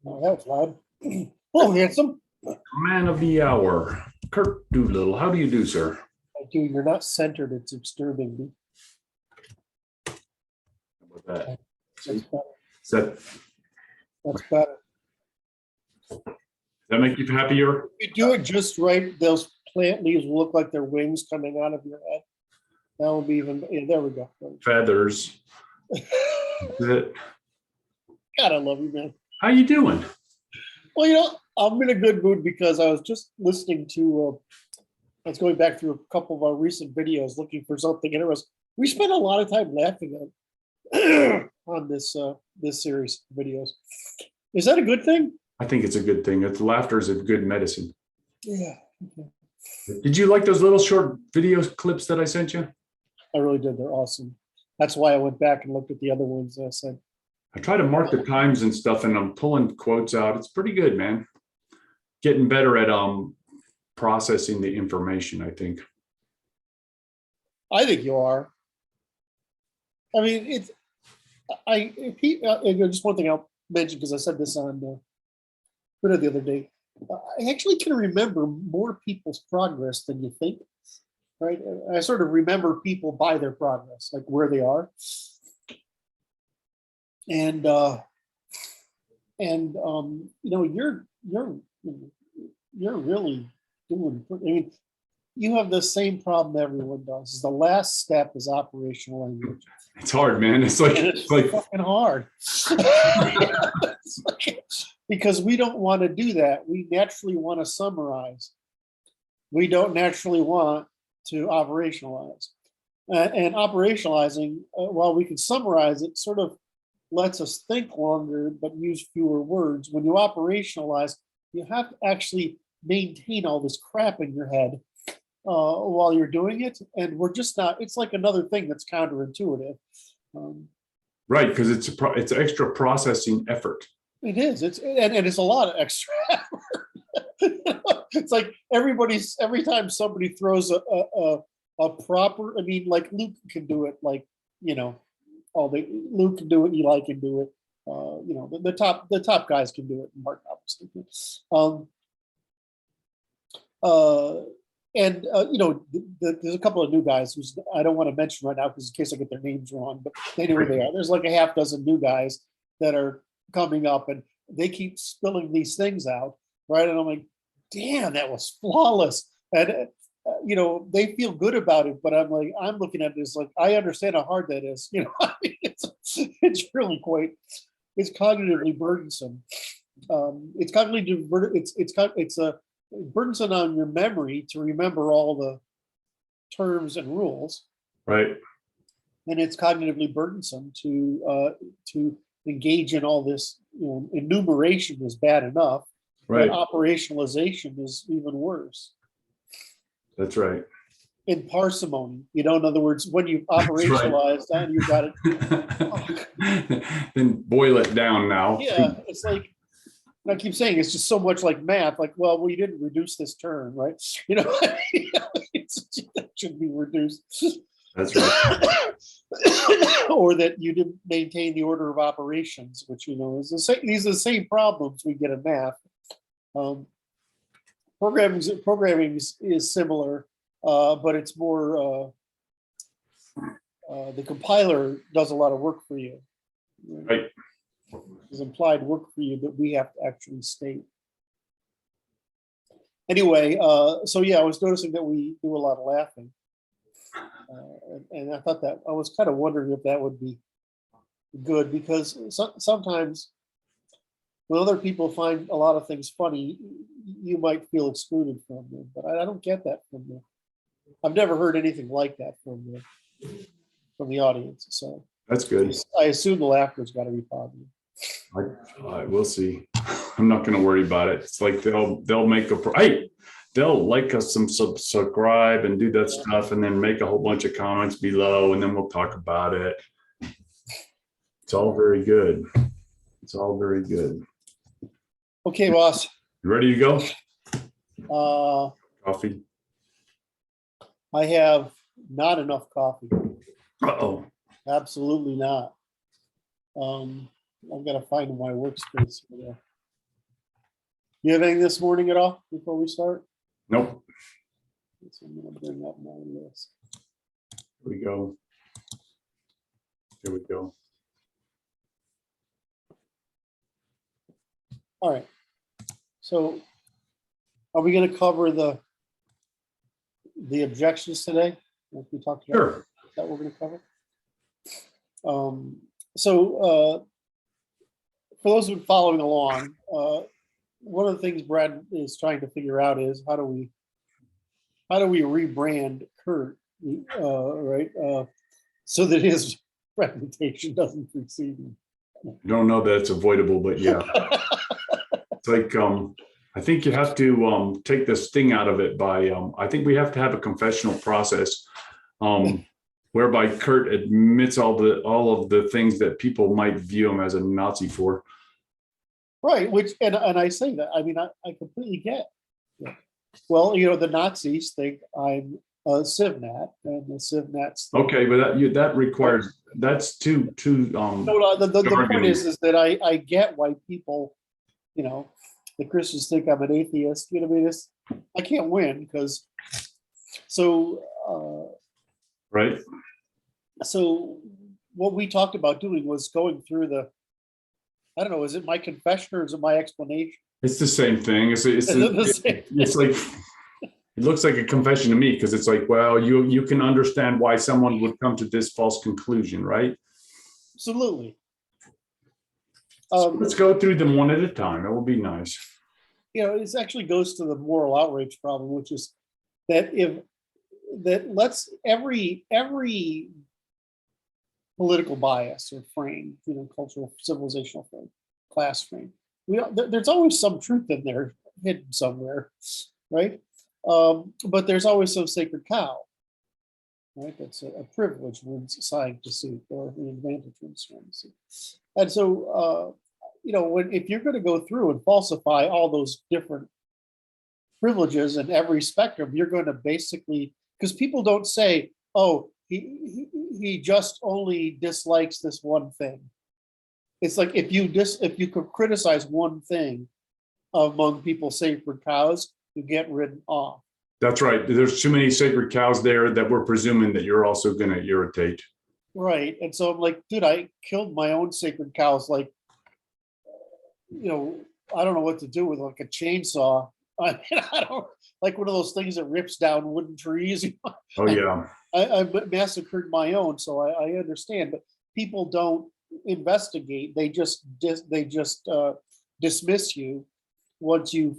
Oh, that was loud. Oh, handsome. Man of the hour, Kurt Doolittle. How do you do, sir? I do. You're not centered. It's disturbing me. How about that? That's better. Does that, That's better. does that make you happier? If you do it just right, those plant leaves will look like they're wings coming out of your head. That would be even. Yeah, there we go. Feathers. Is it? God, I love you, man. How you doing? Well, I'm in a good mood because I was just listening to. I was going back through a couple of our recent videos looking for something, and we spent a lot of time laughing on this this series of videos. Is that a good thing? I think it's a good thing. Laughter is a good medicine. Yeah. Did you like those little short video clips that I sent you? I really did. They're awesome. That's why I went back and looked at the other ones I said. I try to mark the times and stuff, and I'm pulling quotes out. It's pretty good, man. Getting better at processing the information, I think. I think you are. I mean, just one thing I'll mention, because I said this on Twitter the other day. I actually can remember more people's progress than you think, right? I sort of remember people by their progress, like where they are. And you're really doing. I mean, you have the same problem everyone does. Is the last step is operational language. It's hard, man. It's like fucking hard. Because we don't want to do that. We naturally want to summarize. We don't naturally want to operationalize. And operationalizing, while we can summarize it, sort of lets us think longer, but use fewer words. When you operationalize, you have to actually maintain all this crap in your head while you're doing it. And we're just not, it's like another thing that's counterintuitive. Right, because it's extra processing effort. It is. And it's a lot of extra effort. It's like every time somebody throws a proper, I mean, like Luke can do it, like, Luke can do it, Eli can do it. The top guys can do it. Mark obviously. There's a couple of new guys who's I don't want to mention right now because in case I get their names wrong, but they know who they are. There's like a half dozen new guys that are coming up, and they keep spilling these things out, right? And I'm like, damn, that was flawless. And they feel good about it, but I'm looking at this like I understand how hard that is. I mean, it's really it's cognitively burdensome. It's burdensome on your memory to remember all the terms and rules, right? And it's cognitively burdensome to engage in all this. Enumeration is bad enough, right? But operationalization is even worse. That's right. In parsimony, in other words, when you operationalize that, you got it. Then boil it down now. Yeah, it's like I keep saying it's just so much like math. Like, well, you didn't reduce this term, right? That should be reduced. That's right. Or that you didn't maintain the order of operations, which is the same. These are the same problems we get in math. Programming is similar, but it's more. The compiler does a lot of work for you. Right. There's implied work for you that we have to actually state. Anyway, so yeah, I was noticing that we do a lot of laughing. And I thought that I was kind of wondering if that would be good, because sometimes when other people find a lot of things funny, you might feel excluded from them, but I don't get that from them. I've never heard anything like that from the audience. So that's good. I assume the laughter's got to be positive. We'll see. I'm not going to worry about it. It's like they'll make they'll like us, some subscribe and do that stuff, and then make a whole bunch of comments below, and then we'll talk about it. It's all very good. It's all very good. Okay, boss. You ready to go? Coffee. I have not enough coffee. Uh-oh. Absolutely not. I've got to find my workspace for that. You have anything this morning at all before we start? Nope. So I'm gonna bring up my list. Here we go. Here we go. All right. So are we going to cover the objections today? Like we talked about, Sure. that we're going to cover. So for those who are following along, one of the things Brad is trying to figure out is how do we rebrand Kurt, right? So that his reputation doesn't precede him. I don't know that it's avoidable, but yeah. It's like, I think you have to take the sting out of it by, I think we have to have a confessional process whereby Kurt admits all of the things that people might view him as a Nazi for. Right, which, and I say that, I mean, I completely get. Yeah. Well, you know, the Nazis think I'm a civnat, and the civnats. Okay, but that requires, that's too No, the point is that I get why people, you know, the Christians think I'm an atheist. You know, I mean, I can't win because. So. right. So what we talked about doing was going through the. I don't know. Is it my confession or is it my explanation? It's the same thing. It's like it looks like a confession to me because it's like, well, you can understand why someone would come to this false conclusion, right? Absolutely. So let's go through them one at a time. That would be nice. You know, it actually goes to the moral outrage problem, which is that every political bias or frame, you know, cultural, civilizational frame, class frame, there's always some truth in there hidden somewhere, right? But there's always some sacred cow, right? That's a privilege when assigned to suit or an advantage when assigned to suit. And so, you know, if you're going to go through and falsify all those different privileges in every spectrum, you're going to basically, because people don't say, oh, he just only dislikes this one thing. It's like if you could criticize one thing among people's sacred cows, you get ridden off. That's right. There's too many sacred cows there that we're presuming that you're also going to irritate. Right. And so I'm like, dude, I killed my own sacred cows. Like, you know, I don't know what to do with like a chainsaw. I mean, I don't like one of those things that rips down wooden trees. Oh yeah. I massacred my own, so I understand. But people don't investigate. They just dismiss you once you've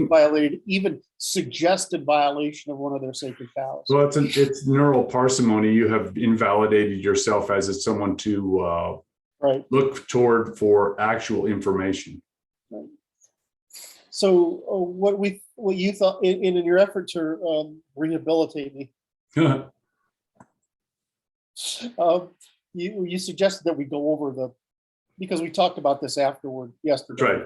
violated, even suggested violation of one of their sacred cows. Well, it's neural parsimony. You have invalidated yourself as someone to right. Look toward for actual information. Right. So what you thought in your effort to rehabilitate me, you suggested that we go over because we talked about this afterward yesterday.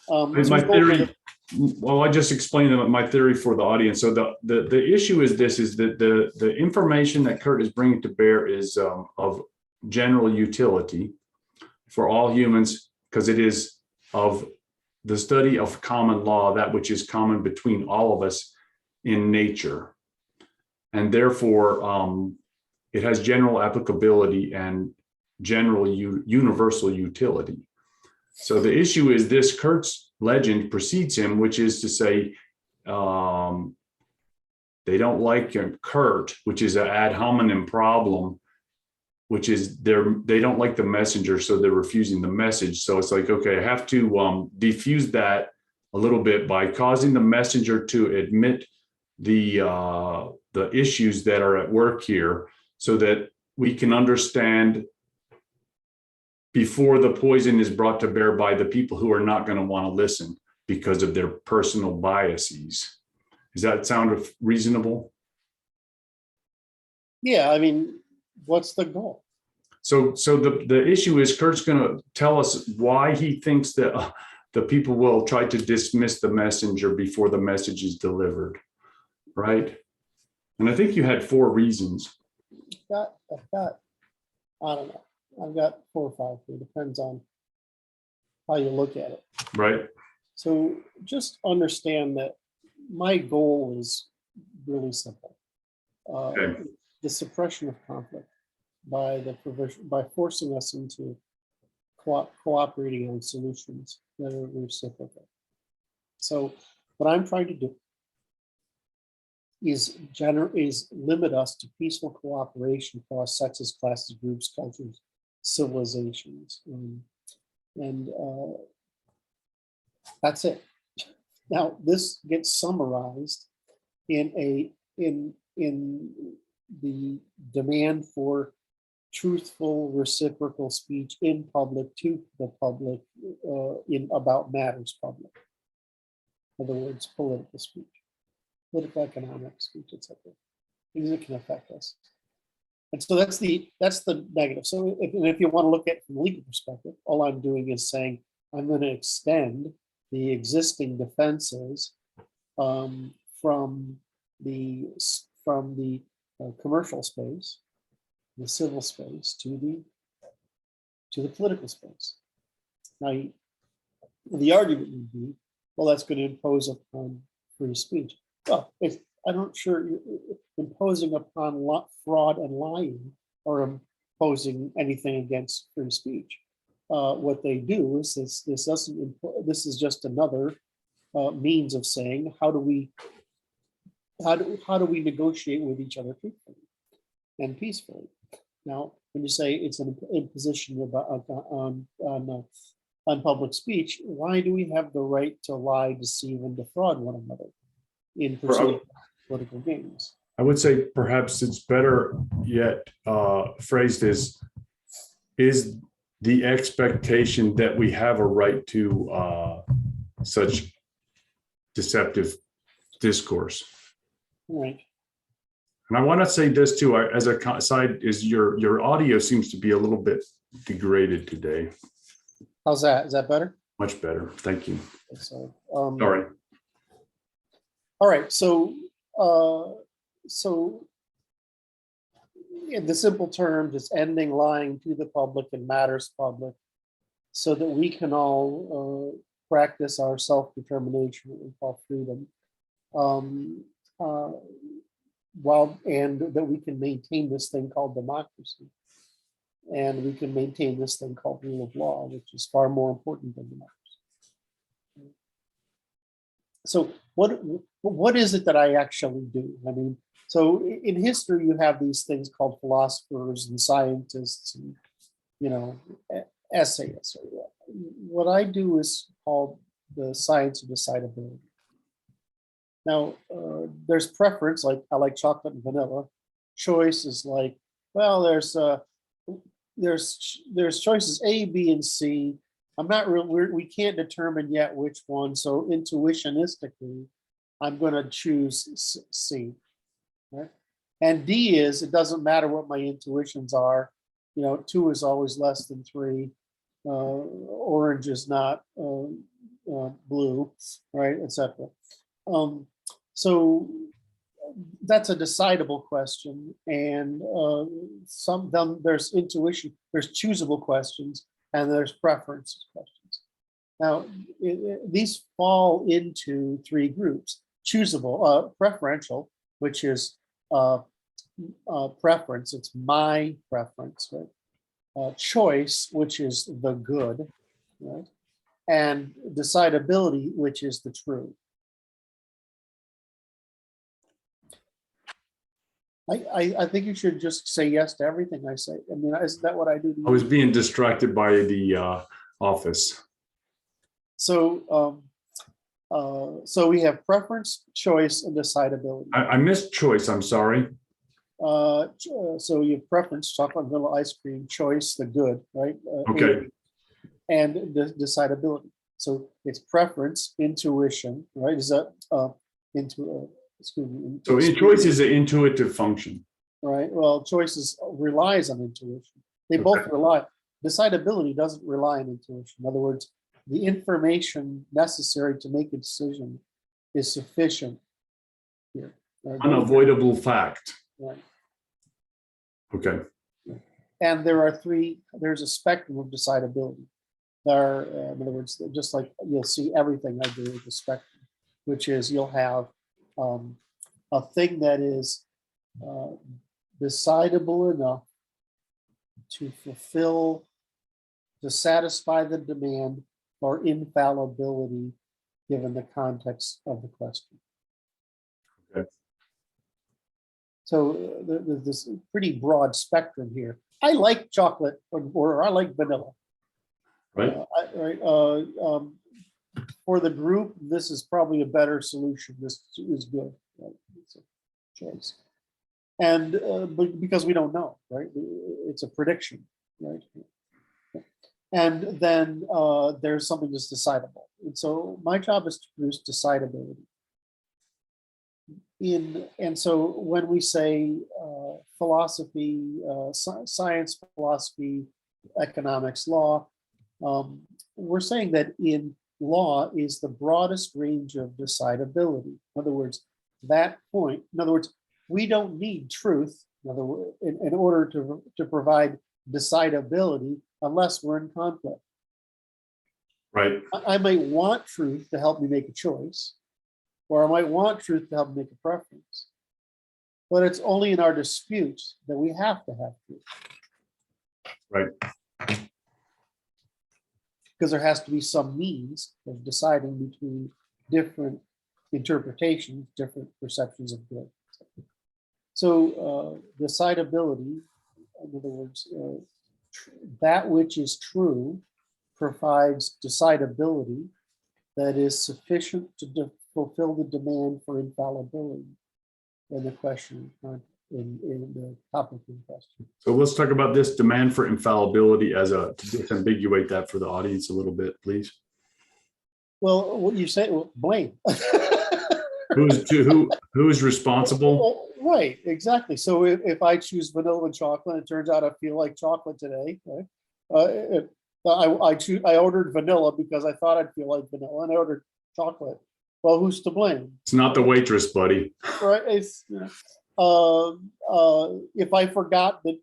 That's right. My theory. Well, I just explained my theory for the audience. So the issue is this: is that the information that Kurt is bringing to bear is of general utility for all humans, because it is of the study of common law, that which is common between all of us in nature. And therefore, it has general applicability and general universal utility. So the issue is this: Kurt's legend precedes him, which is to say, they don't like Kurt, which is an ad hominem problem, which is they don't like the messenger, so they're refusing the message. So it's like, okay, I have to diffuse that a little bit by causing the messenger to admit the issues that are at work here, so that we can understand before the poison is brought to bear by the people who are not going to want to listen because of their personal biases. Does that sound reasonable? Yeah, I mean, what's the goal? So the issue is Kurt's going to tell us why he thinks that the people will try to dismiss the messenger before the message is delivered, right? And I think you had 4 reasons. I don't know. I've got 4 or 5. It depends on. how you look at it. Right. So just understand that my goal is really simple. Okay. The suppression of conflict by the provision, by forcing us into cooperating on solutions that are reciprocal. So what I'm trying to do is limit us to peaceful cooperation across sexes, classes, groups, cultures, civilizations, and that's it. Now this gets summarized in the demand for truthful reciprocal speech in public to the public in about matters public. In other words, political speech, political economic speech, etc. Things that can affect us. And so that's the negative. So if you want to look at it from a legal perspective, all I'm doing is saying I'm going to extend the existing defenses from the commercial space, the civil space, to the political space. Now, the argument would be, well, that's going to impose upon free speech. Well, I'm not sure imposing upon fraud and lying or imposing anything against free speech. What they do is this is just another means of saying how do we negotiate with each other truthfully and peacefully. Now, when you say it's an imposition on public speech, why do we have the right to lie, deceive, and defraud one another in pursuit of political gains? I would say perhaps it's better yet phrased as, is the expectation that we have a right to such deceptive discourse. Right. And I want to say this too, as a side, is your audio seems to be a little bit degraded today. How's that? Is that better? Much better. Thank you. So, Sorry. all right. So in the simple term, just ending lying to the public and matters public, so that we can all practice our self-determination, what we call freedom, and that we can maintain this thing called democracy, and we can maintain this thing called rule of law, which is far more important than democracy. So what is it that I actually do? I mean, so in history, you have these things called philosophers and scientists and, essayists. What I do is called the science of decidability. Now, there's preference, like I like chocolate and vanilla. Choice is like, well, there's choices A, B, and C. I'm not real. We can't determine yet which one. So intuitionistically, I'm going to choose C. Right? And D is, it doesn't matter what my intuitions are. 2 is always less than 3. Orange is not blue, right, etc. So that's a decidable question, and there's intuition, there's choosable questions, and there's preference questions. Now, these fall into 3 groups: choosable, preferential, which is preference, it's my preference, right? Choice, which is the good, right? And decidability, which is the true. I think you should just say yes to everything I say. I mean, is that what I do? I was being distracted by the office. So, so we have preference, choice, and decidability. I missed choice. I'm sorry. So you have preference, chocolate, vanilla ice cream, choice, the good, right? Okay. And the decidability. So it's preference, intuition, right? Is that excuse me. So choice is an intuitive function. Right. Well, choices relies on intuition. They both rely. Decidability doesn't rely on intuition. In other words, the information necessary to make a decision is sufficient here. Unavoidable fact. Right. Okay. And there's a spectrum of decidability. There, in other words, just like you'll see everything I do with the spectrum, which is you'll have a thing that is decidable enough to satisfy the demand for infallibility given the context of the question. Okay. So there's this pretty broad spectrum here. I like chocolate or I like vanilla. Right. For the group, this is probably a better solution. This is good. Right? It's a choice. And but because we don't know, right? It's a prediction, right? And then there's something that's decidable. And so my job is to produce decidability. And so when we say philosophy, science, philosophy, economics, law, we're saying that in law is the broadest range of decidability. In other words, that point, in other words, we don't need truth in order to provide decidability unless we're in conflict. Right. I might want truth to help me make a choice, or I might want truth to help me make a preference. But it's only in our disputes that we have to have truth. Right. Because there has to be some means of deciding between different interpretations, different perceptions of good. So decidability, in other words, that which is true provides decidability that is sufficient to fulfill the demand for infallibility in the question, in the topic in question. So let's talk about this demand for infallibility as to disambiguate that for the audience a little bit, please. Well, what you say, well, blame. Who's responsible? Right, exactly. So if I choose vanilla and chocolate, it turns out I feel like chocolate today. Right? I ordered vanilla because I thought I'd feel like vanilla, and I ordered chocolate. Well, who's to blame? It's not the waitress, buddy. Right. It's, if I forgot that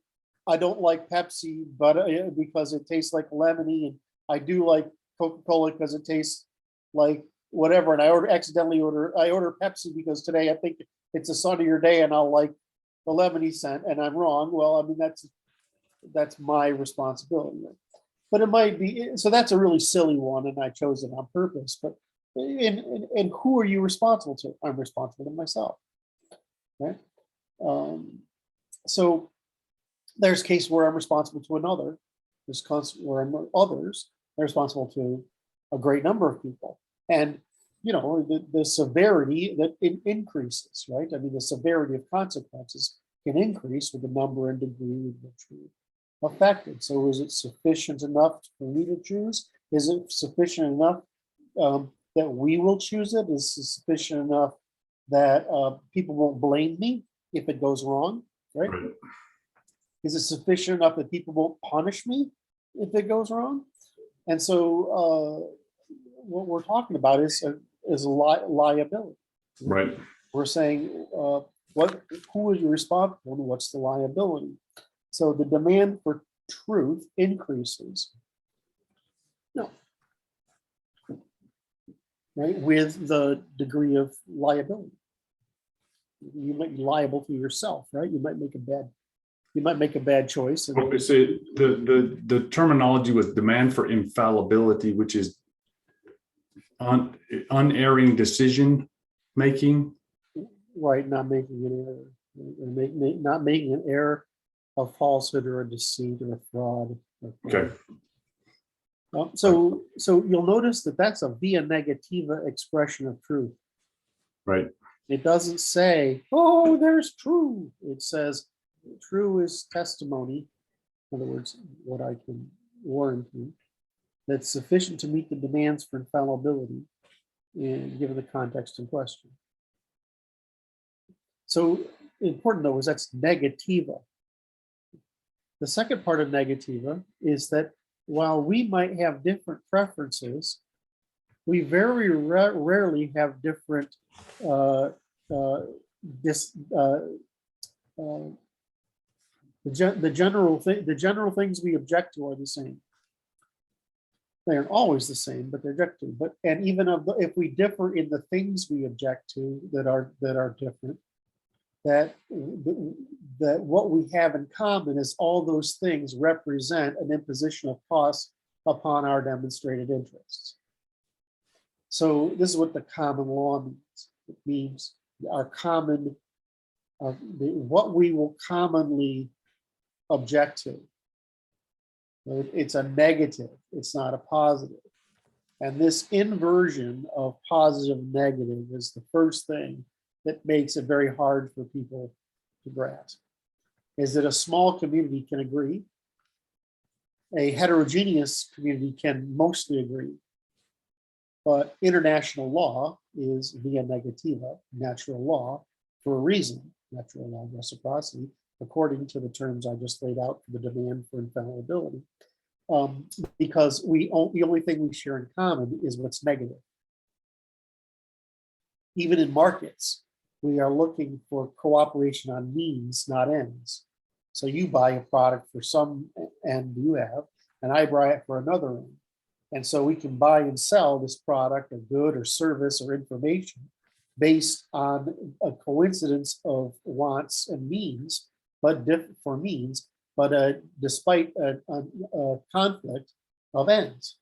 I don't like Pepsi, but because it tastes like lemony, and I do like Coca-Cola because it tastes like whatever, and I order Pepsi because today I think it's a sunnier day and I'll like the lemony scent, and I'm wrong. Well, I mean, that's my responsibility. But it might be, so that's a really silly one, and I chose it on purpose. But and who are you responsible to? I'm responsible to myself. Right. So there's case where I'm responsible to another. There's where I'm others. They're responsible to a great number of people, and the severity that it increases. Right. I mean, the severity of consequences can increase with the number and degree in which we're affected. So is it sufficient enough for me to choose? Is it sufficient enough that we will choose it? Is it sufficient enough that people won't blame me if it goes wrong, right? Is it sufficient enough that people won't punish me if it goes wrong? And so what we're talking about is liability. Right. We're saying who is responsible and what's the liability? So the demand for truth increases. No. Right, with the degree of liability. You might be liable to yourself, right? You might make a bad choice. Okay, so the terminology was demand for infallibility, which is unerring decision making. Right, not making an error, not making an error of falsehood or a deceit or a fraud. Okay. So you'll notice that that's a via-negativa expression of truth. Right. It doesn't say, oh, there's true. It says true is testimony. In other words, what I can warrant you, that's sufficient to meet the demands for infallibility given the context in question. So important though is that's negativa. The second part of negativa is that while we might have different preferences, we very rarely have different the general things we object to are the same. They aren't always the same, but they're object to. But and even if we differ in the things we object to that are different, that what we have in common is all those things represent an imposition of costs upon our demonstrated interests. So this is what the common law means. It means our common, what we will commonly object to. It's a negative, it's not a positive. And this inversion of positive negative is the first thing that makes it very hard for people to grasp. Is that a small community can agree, a heterogeneous community can mostly agree, but international law is via-negativa, natural law, for a reason, natural law of reciprocity, according to the terms I just laid out for the demand for infallibility. Because the only thing we share in common is what's negative. Even in markets, we are looking for cooperation on means, not ends. So you buy a product for some end you have, and I buy it for another end. And so we can buy and sell this product or good or service or information based on a coincidence of wants and means, but different for means, but despite a conflict of ends.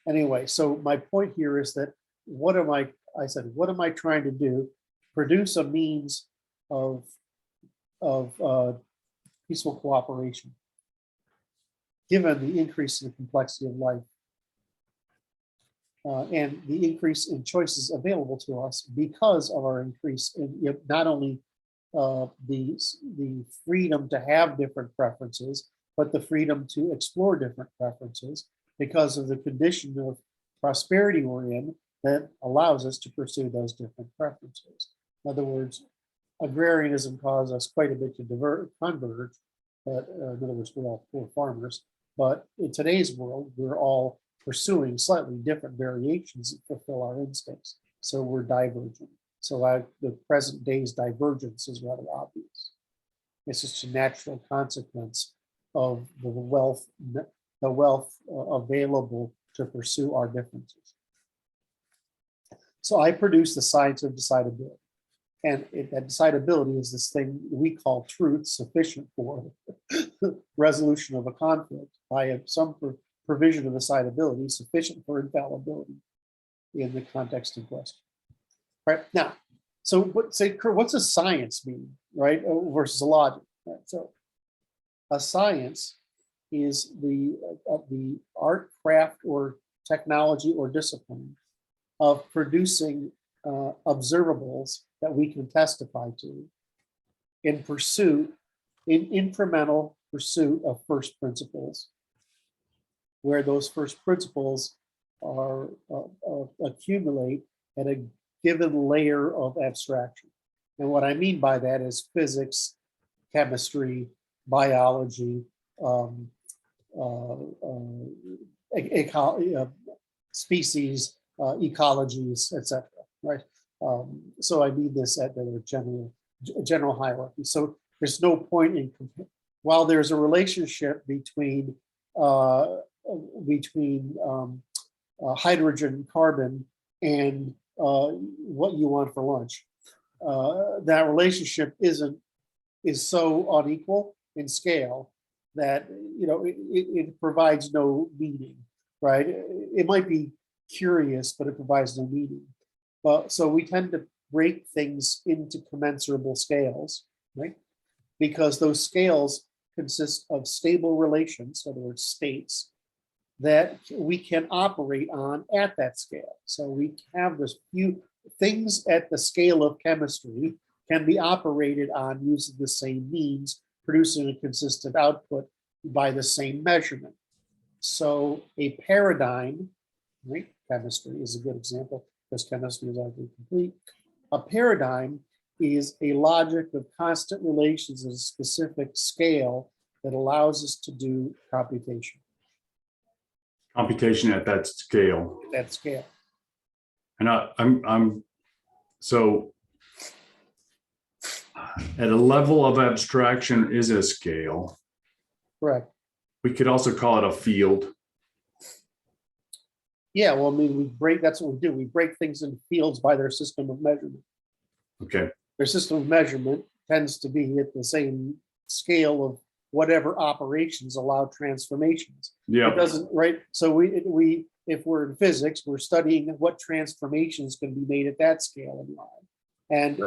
Anyway, so my point here is that what am I trying to do? Produce a means of peaceful cooperation, given the increase in the complexity of life and the increase in choices available to us because of our increase in not only the freedom to have different preferences, but the freedom to explore different preferences because of the condition of prosperity we're in that allows us to pursue those different preferences. In other words, agrarianism caused us quite a bit to converge, but in other words, we're all poor farmers. But in today's world, we're all pursuing slightly different variations that fulfill our instincts. So we're divergent. So the present day's divergence is rather obvious. It's just a natural consequence of the wealth available to pursue our differences. So I produce the science of decidability. And that decidability is this thing we call truth sufficient for resolution of a conflict by some provision of decidability sufficient for infallibility in the context in question. Right now, so what's a science mean, right, versus a logic? Right? So a science is the art, craft, or technology or discipline of producing observables that we can testify to in incremental pursuit of first principles, where those first principles are accumulate at a given layer of abstraction. And what I mean by that is physics, chemistry, biology, species, ecologies, etc. Right? So I mean this at the general hierarchy. So there's no point in while there's a relationship between hydrogen and carbon and what you want for lunch. That relationship is so unequal in scale that it provides no meaning, right? It might be curious, but it provides no meaning. So we tend to break things into commensurable scales, right? Because those scales consist of stable relations, in other words, states, that we can operate on at that scale. So we have this few things at the scale of chemistry can be operated on using the same means, producing a consistent output by the same measurement. So a paradigm, right? Chemistry is a good example because chemistry is actually complete. A paradigm is a logic of constant relations at a specific scale that allows us to do computation. Computation at that scale. That scale. And I'm so at a level of abstraction is a scale. Correct. We could also call it a field. Yeah, well, I mean, that's what we do. We break things into fields by their system of measurement. Okay. Their system of measurement tends to be at the same scale of whatever operations allow transformations. Yeah. It doesn't, right? So if we're in physics, we're studying what transformations can be made at that scale in line. And,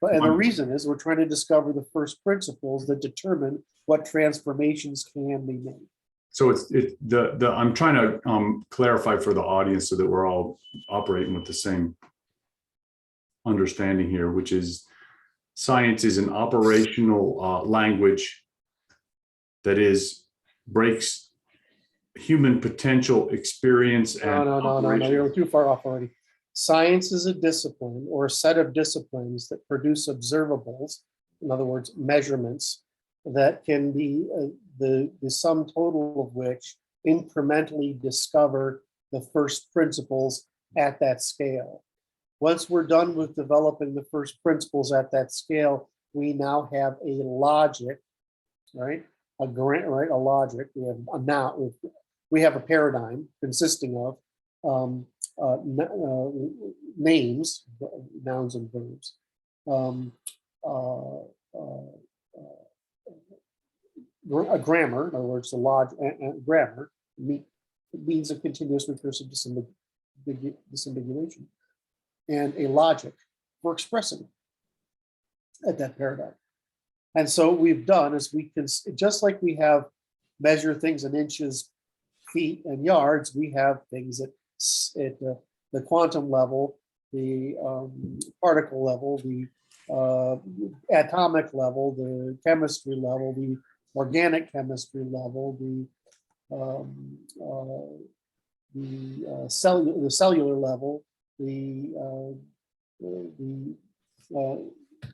Right. and the reason is we're trying to discover the first principles that determine what transformations can be made. So I'm trying to clarify for the audience so that we're all operating with the same understanding here, which is science is an operational language that breaks human potential experience and No, you're too far off already. Science is a discipline or a set of disciplines that produce observables, in other words, measurements, that can be the sum total of which incrementally discover the first principles at that scale. Once we're done with developing the first principles at that scale, we now have a logic, right? A logic. We have a paradigm consisting of names, nouns and verbs, a grammar, in other words, grammar means a continuous recursive disambiguation, and a logic for expressing at that paradigm. And so what we've done is we can, just like we have measure things in inches, feet, and yards, we have things at the quantum level, the particle level, the atomic level, the chemistry level, the organic chemistry level, the cellular level, the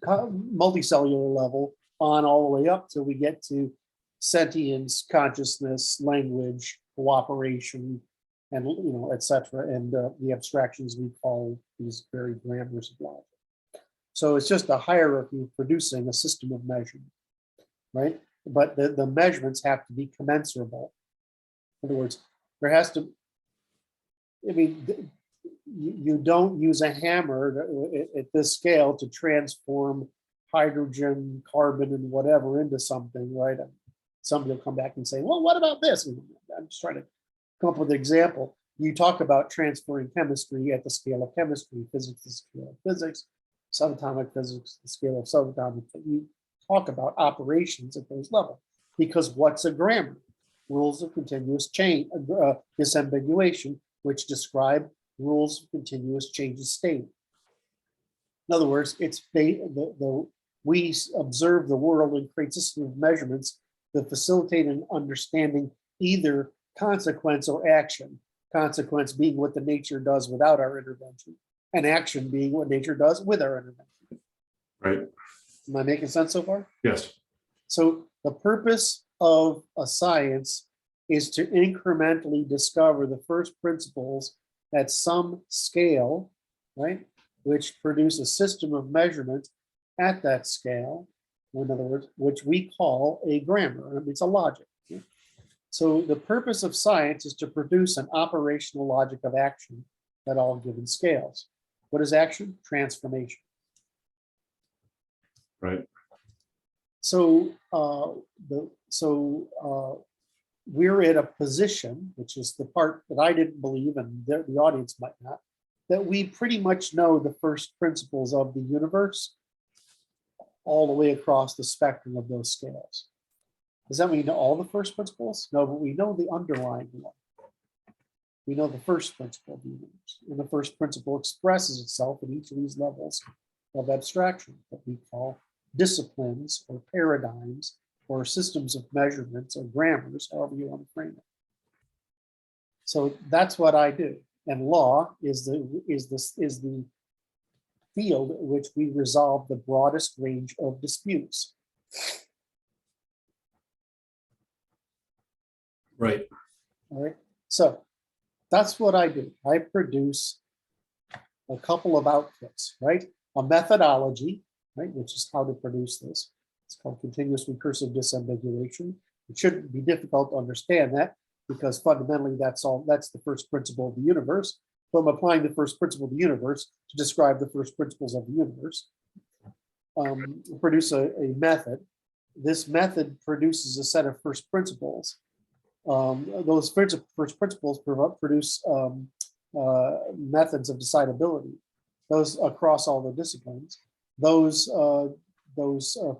multicellular level, on all the way up till we get to sentience, consciousness, language, cooperation, and etc. And the abstractions we call these very grammars of logic. So it's just a hierarchy producing a system of measurement, right? But the measurements have to be commensurable. In other words, there has to, I mean, you don't use a hammer at this scale to transform hydrogen, carbon, and whatever into something, right? And somebody will come back and say, well, what about this? I'm just trying to come up with an example. You talk about transferring chemistry at the scale of chemistry, physics, the scale of physics, subatomic physics, the scale of subatomic. You talk about operations at those levels, because what's a grammar? Rules of continuous change, disambiguation, which describe rules of continuous change of state. In other words, we observe the world and create a system of measurements that facilitate an understanding either consequence or action. Consequence being what the nature does without our intervention, and action being what nature does with our intervention. Right. Am I making sense so far? Yes. So the purpose of a science is to incrementally discover the first principles at some scale, right, which produce a system of measurement at that scale, in other words, which we call a grammar. I mean, it's a logic. Yeah? So the purpose of science is to produce an operational logic of action at all given scales. What is action? Transformation. Right. So we're in a position, which is the part that I didn't believe, and the audience might not, that we pretty much know the first principles of the universe all the way across the spectrum of those scales. Does that mean we know all the first principles? No, but we know the underlying one. We know the first principle of the universe, and the first principle expresses itself at each of these levels of abstraction that we call disciplines or paradigms or systems of measurements or grammars, however you want to frame it. So that's what I do. And law is the field in which we resolve the broadest range of disputes. Right. All right. So that's what I do. I produce a couple of outputs, right? A methodology, right, which is how to produce this. It's called continuous recursive disambiguation. It shouldn't be difficult to understand that, because fundamentally that's the first principle of the universe. So I'm applying the first principle of the universe to describe the first principles of the universe. Produce a method. This method produces a set of first principles. Those first principles produce methods of decidability. Those across all the disciplines. Those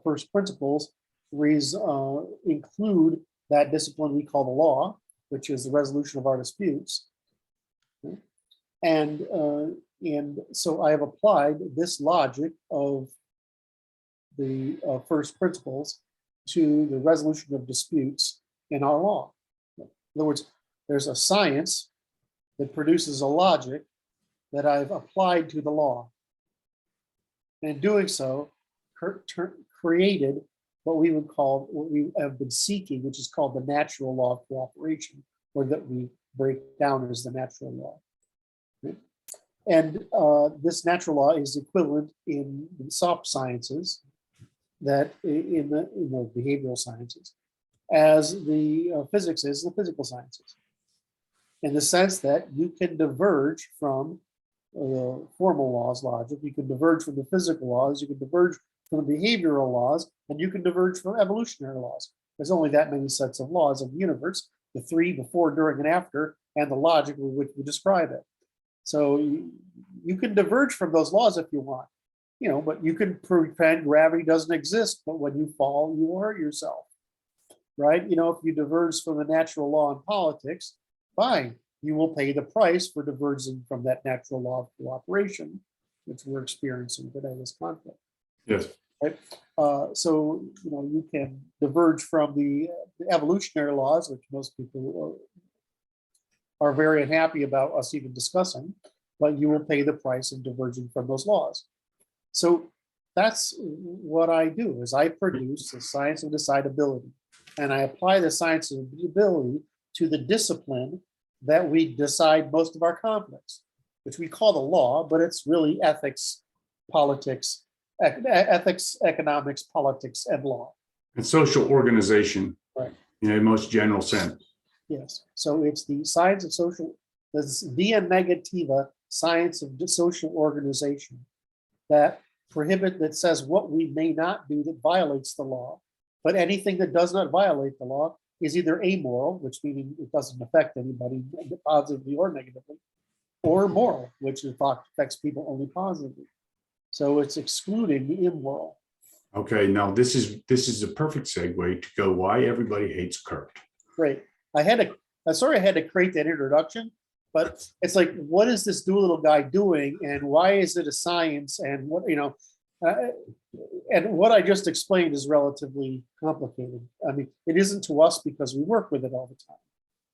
first principles include that discipline we call the law, which is the resolution of our disputes. And so I have applied this logic of the first principles to the resolution of disputes in our law. In other words, there's a science that produces a logic that I've applied to the law. And in doing so, created what we would call, what we have been seeking, which is called the natural law of cooperation, or that we break down as the natural law. And this natural law is equivalent in soft sciences, that in the behavioral sciences, as the physics is the physical sciences, in the sense that you can diverge from formal laws logic, you can diverge from the physical laws, you can diverge from the behavioral laws, and you can diverge from evolutionary laws. There's only that many sets of laws of the universe, the 3, before, during, and after, and the logic with which we describe it. So you can diverge from those laws if you want, but you can pretend gravity doesn't exist, but when you fall, you will hurt yourself, right? If you diverge from the natural law in politics, fine, you will pay the price for diverging from that natural law of cooperation, which we're experiencing today, this conflict. Yes. Right? So, you can diverge from the evolutionary laws, which most people are very unhappy about us even discussing, but you will pay the price of diverging from those laws. So that's what I do, is I produce the science of decidability, and I apply the science of decidability to the discipline that we decide most of our conflicts, which we call the law, but it's really ethics, politics, ethics, economics, politics, and law. And social organization, right? In a most general sense. Yes. So it's the science of social, this via-negativa science of social organization that says what we may not do that violates the law, but anything that does not violate the law is either amoral, which meaning it doesn't affect anybody positively or negatively, or moral, which affects people only positively. So it's excluding the immoral. Okay, now this is a perfect segue to go why everybody hates Kurt. Great. I'm sorry I had to create that introduction, but it's like, what is this Doolittle guy doing, and why is it a science, and what, and what I just explained is relatively complicated. I mean, it isn't to us because we work with it all the time.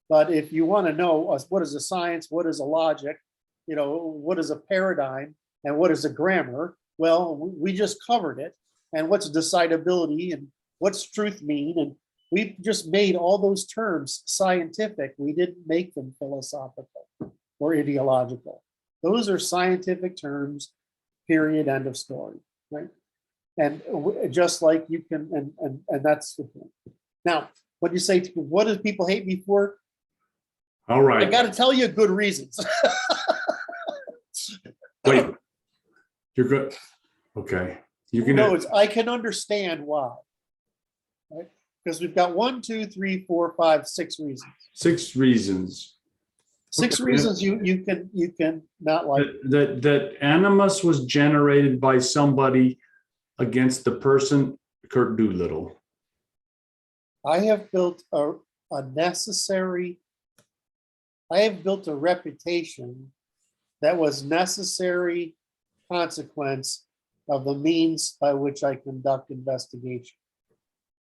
But if you want to know what is a science, what is a logic, what is a paradigm, and what is a grammar, well, we just covered it. And what's decidability, and what's truth mean, and we just made all those terms scientific. We didn't make them philosophical or ideological. Those are scientific terms, period, end of story, right? And just like you can, and that's the point. Now, when you say, what do people hate me for? All right. I got to tell you good reasons. Wait, you're good. Okay. You can. No, I can understand why, right? Because we've got 1, 2, 3, 4, 5, 6 reasons. 6 reasons. Six reasons you can not like that animus was generated by somebody against the person Kurt Doolittle. I have built a reputation that was necessary consequence of the means by which I conduct investigation.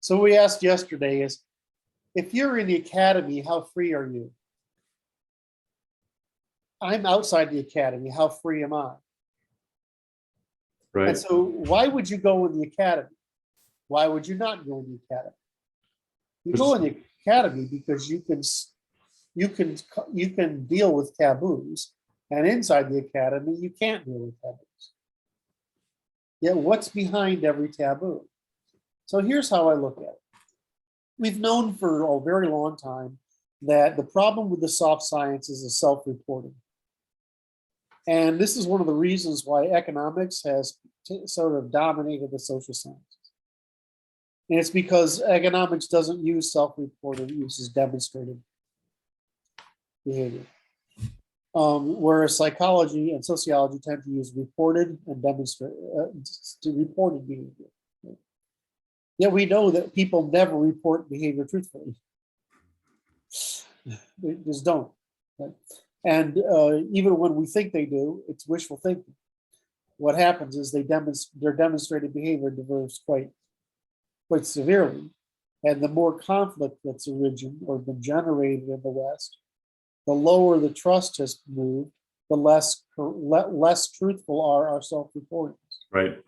So we asked yesterday is, if you're in the academy, how free are you? I'm outside the academy, how free am I? Right. And so why would you go in the academy? Why would you not go in the academy? You go in the academy because you can deal with taboos, and inside the academy, you can't deal with taboos. Yet what's behind every taboo? So here's how I look at it. we've known for a very long time that the problem with the soft sciences is self-reporting. And this is one of the reasons why economics has sort of dominated the social sciences. And it's because economics doesn't use self-reported, it uses demonstrated behavior. Whereas psychology and sociology tend to use reported and reported behavior. Yeah, we know that people never report behavior truthfully. They just don't. Right? And even when we think they do, it's wishful thinking. What happens is their demonstrated behavior diverges quite severely. And the more conflict that's arisen or been generated in the West, the lower the trust has moved, the less truthful are our self-reportings. Right.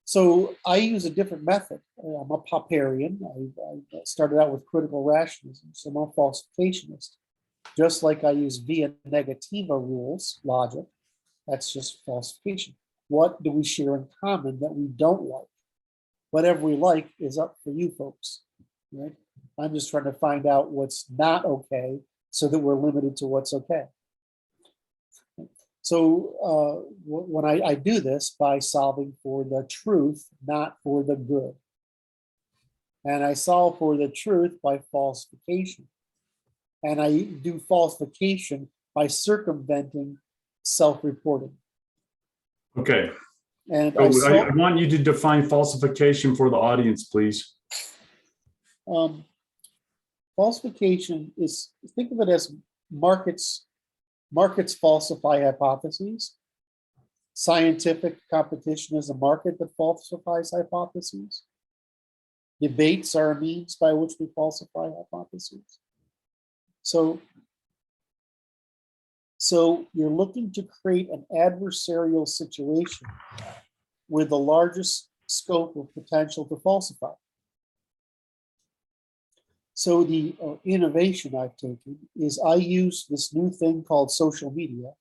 So I use a different method. I'm a Popperian. I started out with critical rationalism, so I'm a falsificationist. Just like I use via-negativa rules, logic, that's just falsification. What do we share in common that we don't like? Whatever we like is up for you folks, right? I'm just trying to find out what's not okay so that we're limited to what's okay. So when I do this by solving for the truth, not for the good. And I solve for the truth by falsification. And I do falsification by circumventing self-reporting. Okay. And so I want you to define falsification for the audience, please. Falsification is, think of it as markets falsify hypotheses. Scientific competition is a market that falsifies hypotheses. Debates are a means by which we falsify hypotheses. So you're looking to create an adversarial situation with the largest scope of potential to falsify. So the innovation I've taken is I use this new thing called social media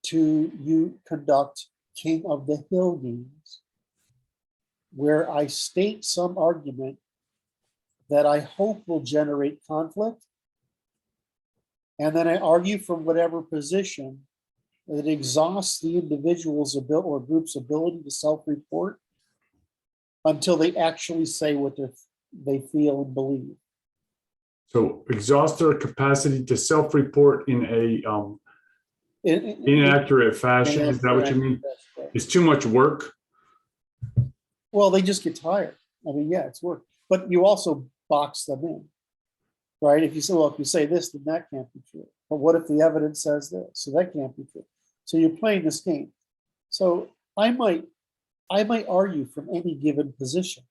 to conduct King of the Hill games, where I state some argument that I hope will generate conflict. And then I argue from whatever position that exhausts the individual's ability or group's ability to self-report until they actually say what they feel and believe. So exhaust their capacity to self-report in a inaccurate fashion. Is that what you mean? Right. It's too much work. Well, they just get tired. I mean, yeah, it's work. But you also box them in, right? If you say, well, if you say this, then that can't be true. But what if the evidence says this? So that can't be true. So you're playing this game. So I might argue from any given position,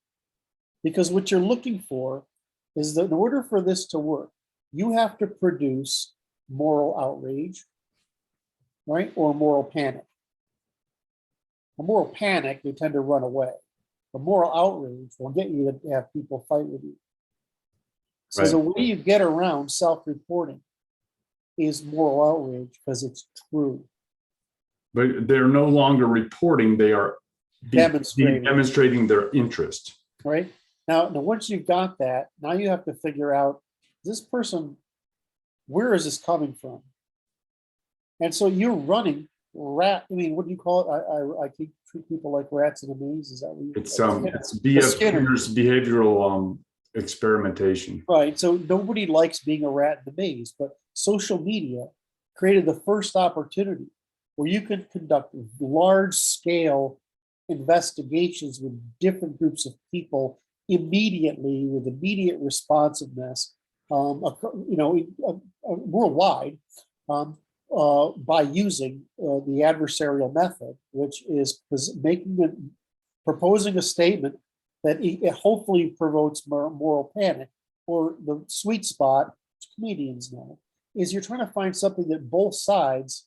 because what you're looking for is that in order for this to work, you have to produce moral outrage, right? Or moral panic. A moral panic, they tend to run away. The moral outrage will get you to have people fight with you. So the way you get around self-reporting is moral outrage because it's true. But they're no longer reporting, they are demonstrating their interest. Right? Now, once you've got that, now you have to figure out, this person, where is this coming from? And so you're running what do you call it? I keep treat people like rats in a maze. Is that what you it's Skinner's behavioral experimentation. Right. So nobody likes being a rat in the maze, but social media created the first opportunity where you could conduct large scale investigations with different groups of people immediately with immediate responsiveness, worldwide, by using the adversarial method, which is proposing a statement that it hopefully provokes moral panic. Or the sweet spot, which comedians know, is you're trying to find something that both sides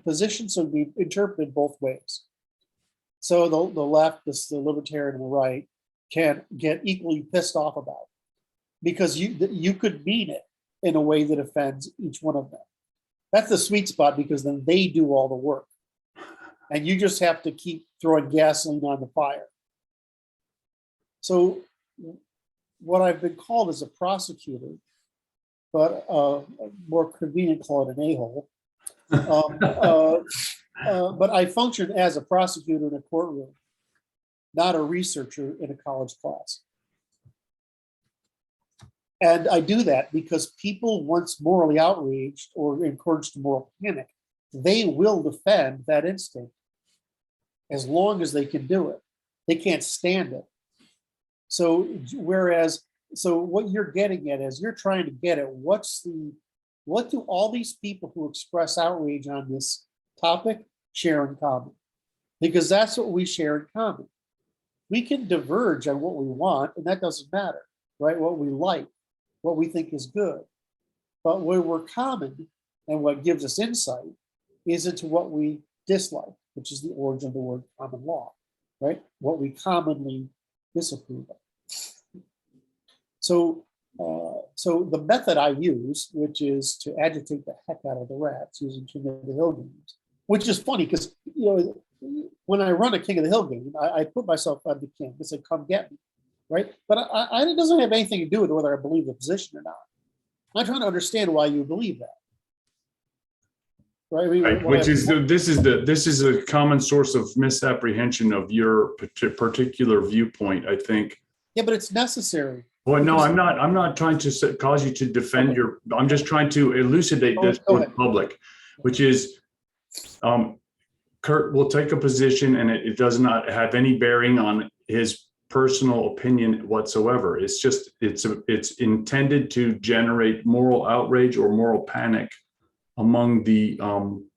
positions will be interpreted both ways. So the left, the libertarian, and the right can get equally pissed off about, because you could mean it in a way that offends each one of them. That's the sweet spot, because then they do all the work, and you just have to keep throwing gasoline on the fire. So what I've been called is a prosecutor, but more convenient call it an a-hole. But I function as a prosecutor in a courtroom, not a researcher in a college class. And I do that because people, once morally outraged or encouraged to moral panic, they will defend that instinct as long as they can do it. They can't stand it. So what you're getting at is you're trying to get at what do all these people who express outrage on this topic share in common? Because that's what we share in common. We can diverge on what we want, and that doesn't matter, right? What we like, what we think is good. But where we're common and what gives us insight is into what we dislike, which is the origin of the word common law, right? What we commonly disapprove of. So the method I use, which is to agitate the heck out of the rats using King of the Hill games, which is funny because, when I run a King of the Hill game, I put myself on the king. I say, come get me, right? But it doesn't have anything to do with whether I believe the position or not. I'm trying to understand why you believe that. Right? This is a common source of misapprehension of your particular viewpoint, I think. Yeah, but it's necessary. Well, no, I'm not trying to cause you to defend I'm just trying to elucidate this for the public, which is, Kurt will take a position and it does not have any bearing on his personal opinion whatsoever. It's just, it's intended to generate moral outrage or moral panic among the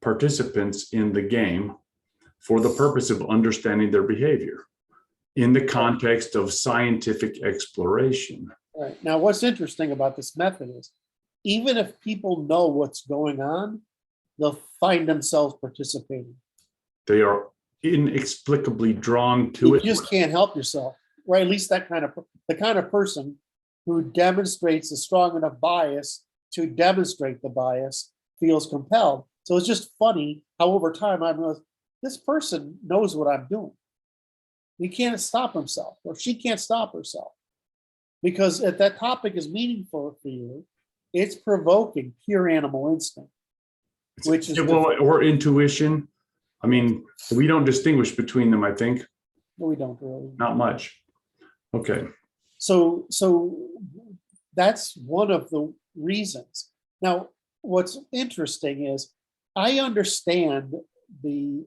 participants in the game for the purpose of understanding their behavior in the context of scientific exploration. Right. Now, what's interesting about this method is, even if people know what's going on, they'll find themselves participating. They are inexplicably drawn to it. You just can't help yourself, right? At least the kind of person who demonstrates a strong enough bias to demonstrate the bias feels compelled. So it's just funny how over time I realized this person knows what I'm doing. He can't stop himself, or she can't stop herself, because if that topic is meaningful for you, it's provoking pure animal instinct, which is or intuition. I mean, we don't distinguish between them, I think. No, we don't really. Not much. Okay. So that's one of the reasons. Now, what's interesting is I understand the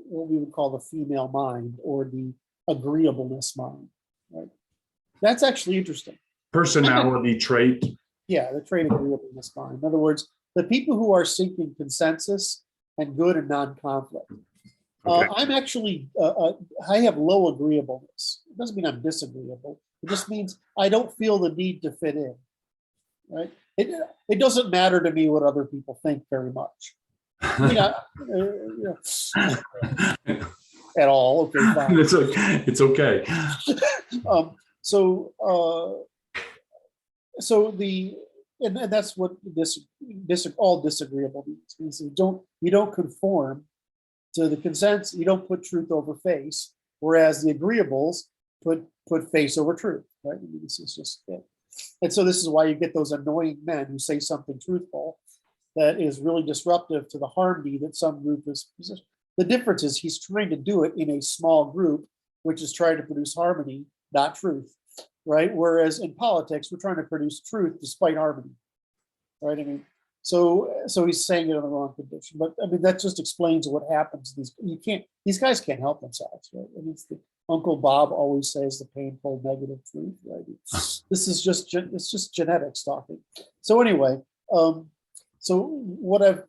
what we would call the female mind, or the agreeableness mind, right? That's actually interesting. Personality trait. Yeah, the trait agreeableness mind. In other words, the people who are seeking consensus and good and non-conflict. Okay. I'm actually, I have low agreeableness. It doesn't mean I'm disagreeable. It just means I don't feel the need to fit in, right? It doesn't matter to me what other people think very much. At all. Okay, fine. It's okay. And that's what all disagreeable means. You don't conform to the consensus. You don't put truth over face, whereas the agreeables put face over truth. Right? I mean, this is just it. And so this is why you get those annoying men who say something truthful that is really disruptive to the harmony that some group is. The difference is he's trying to do it in a small group, which is trying to produce harmony, not truth. Right? Whereas in politics, we're trying to produce truth despite harmony. Right? I mean, so he's saying it in the wrong condition. But I mean, that just explains what happens. These guys can't help themselves, right? I mean, Uncle Bob always says the painful negative truth, right? This is it's just genetics talking. So anyway, so what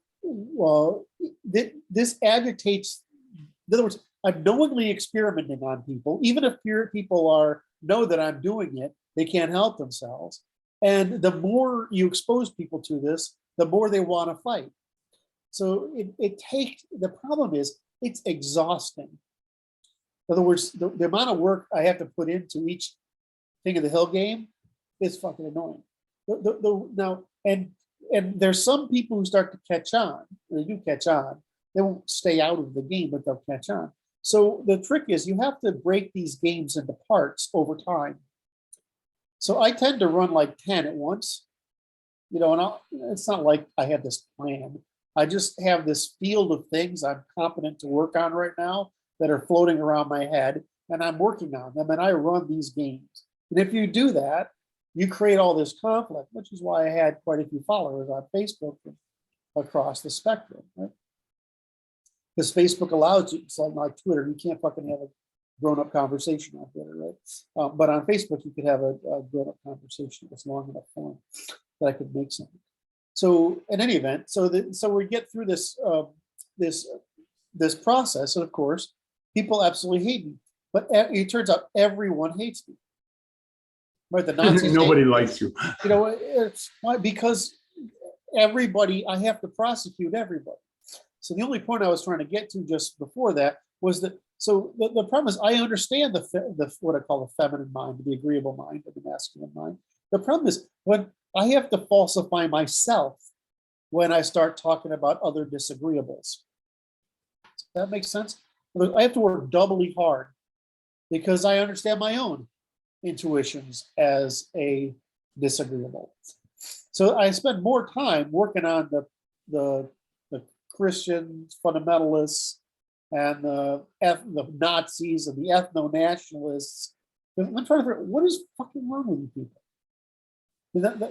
this agitates, in other words, I'm knowingly experimenting on people, even if people know that I'm doing it, they can't help themselves. And the more you expose people to this, the more they want to fight. So the problem is it's exhausting. In other words, the amount of work I have to put into each King of the Hill game is fucking annoying. Now, and there's some people who start to catch on. They do catch on. They won't stay out of the game, but they'll catch on. So the trick is you have to break these games into parts over time. So I tend to run like 10 at once, and it's not like I have this plan. I just have this field of things I'm competent to work on right now that are floating around my head, and I'm working on them, and I run these games. And if you do that, you create all this conflict, which is why I had quite a few followers on Facebook across the spectrum, right? Because Facebook allows you, it's like Twitter, you can't fucking have a grown-up conversation on Twitter, right? But on Facebook, you could have a grown-up conversation that's long enough form that I could make something. So in any event, so we get through this this process, and of course, people absolutely hate me. But it turns out everyone hates me. Right? The Nazis. Nobody likes you. It's because everybody, I have to prosecute everybody. So the only point I was trying to get to just before that was that, so the problem is I understand the what I call the feminine mind, the agreeable mind, and the masculine mind. The problem is when I have to falsify myself when I start talking about other disagreeables. Does that make sense? I have to work doubly hard because I understand my own intuitions as a disagreeable. So I spend more time working on the Christian fundamentalists and the Nazis and the ethno-nationalists. I'm trying to figure out what is fucking wrong with you people.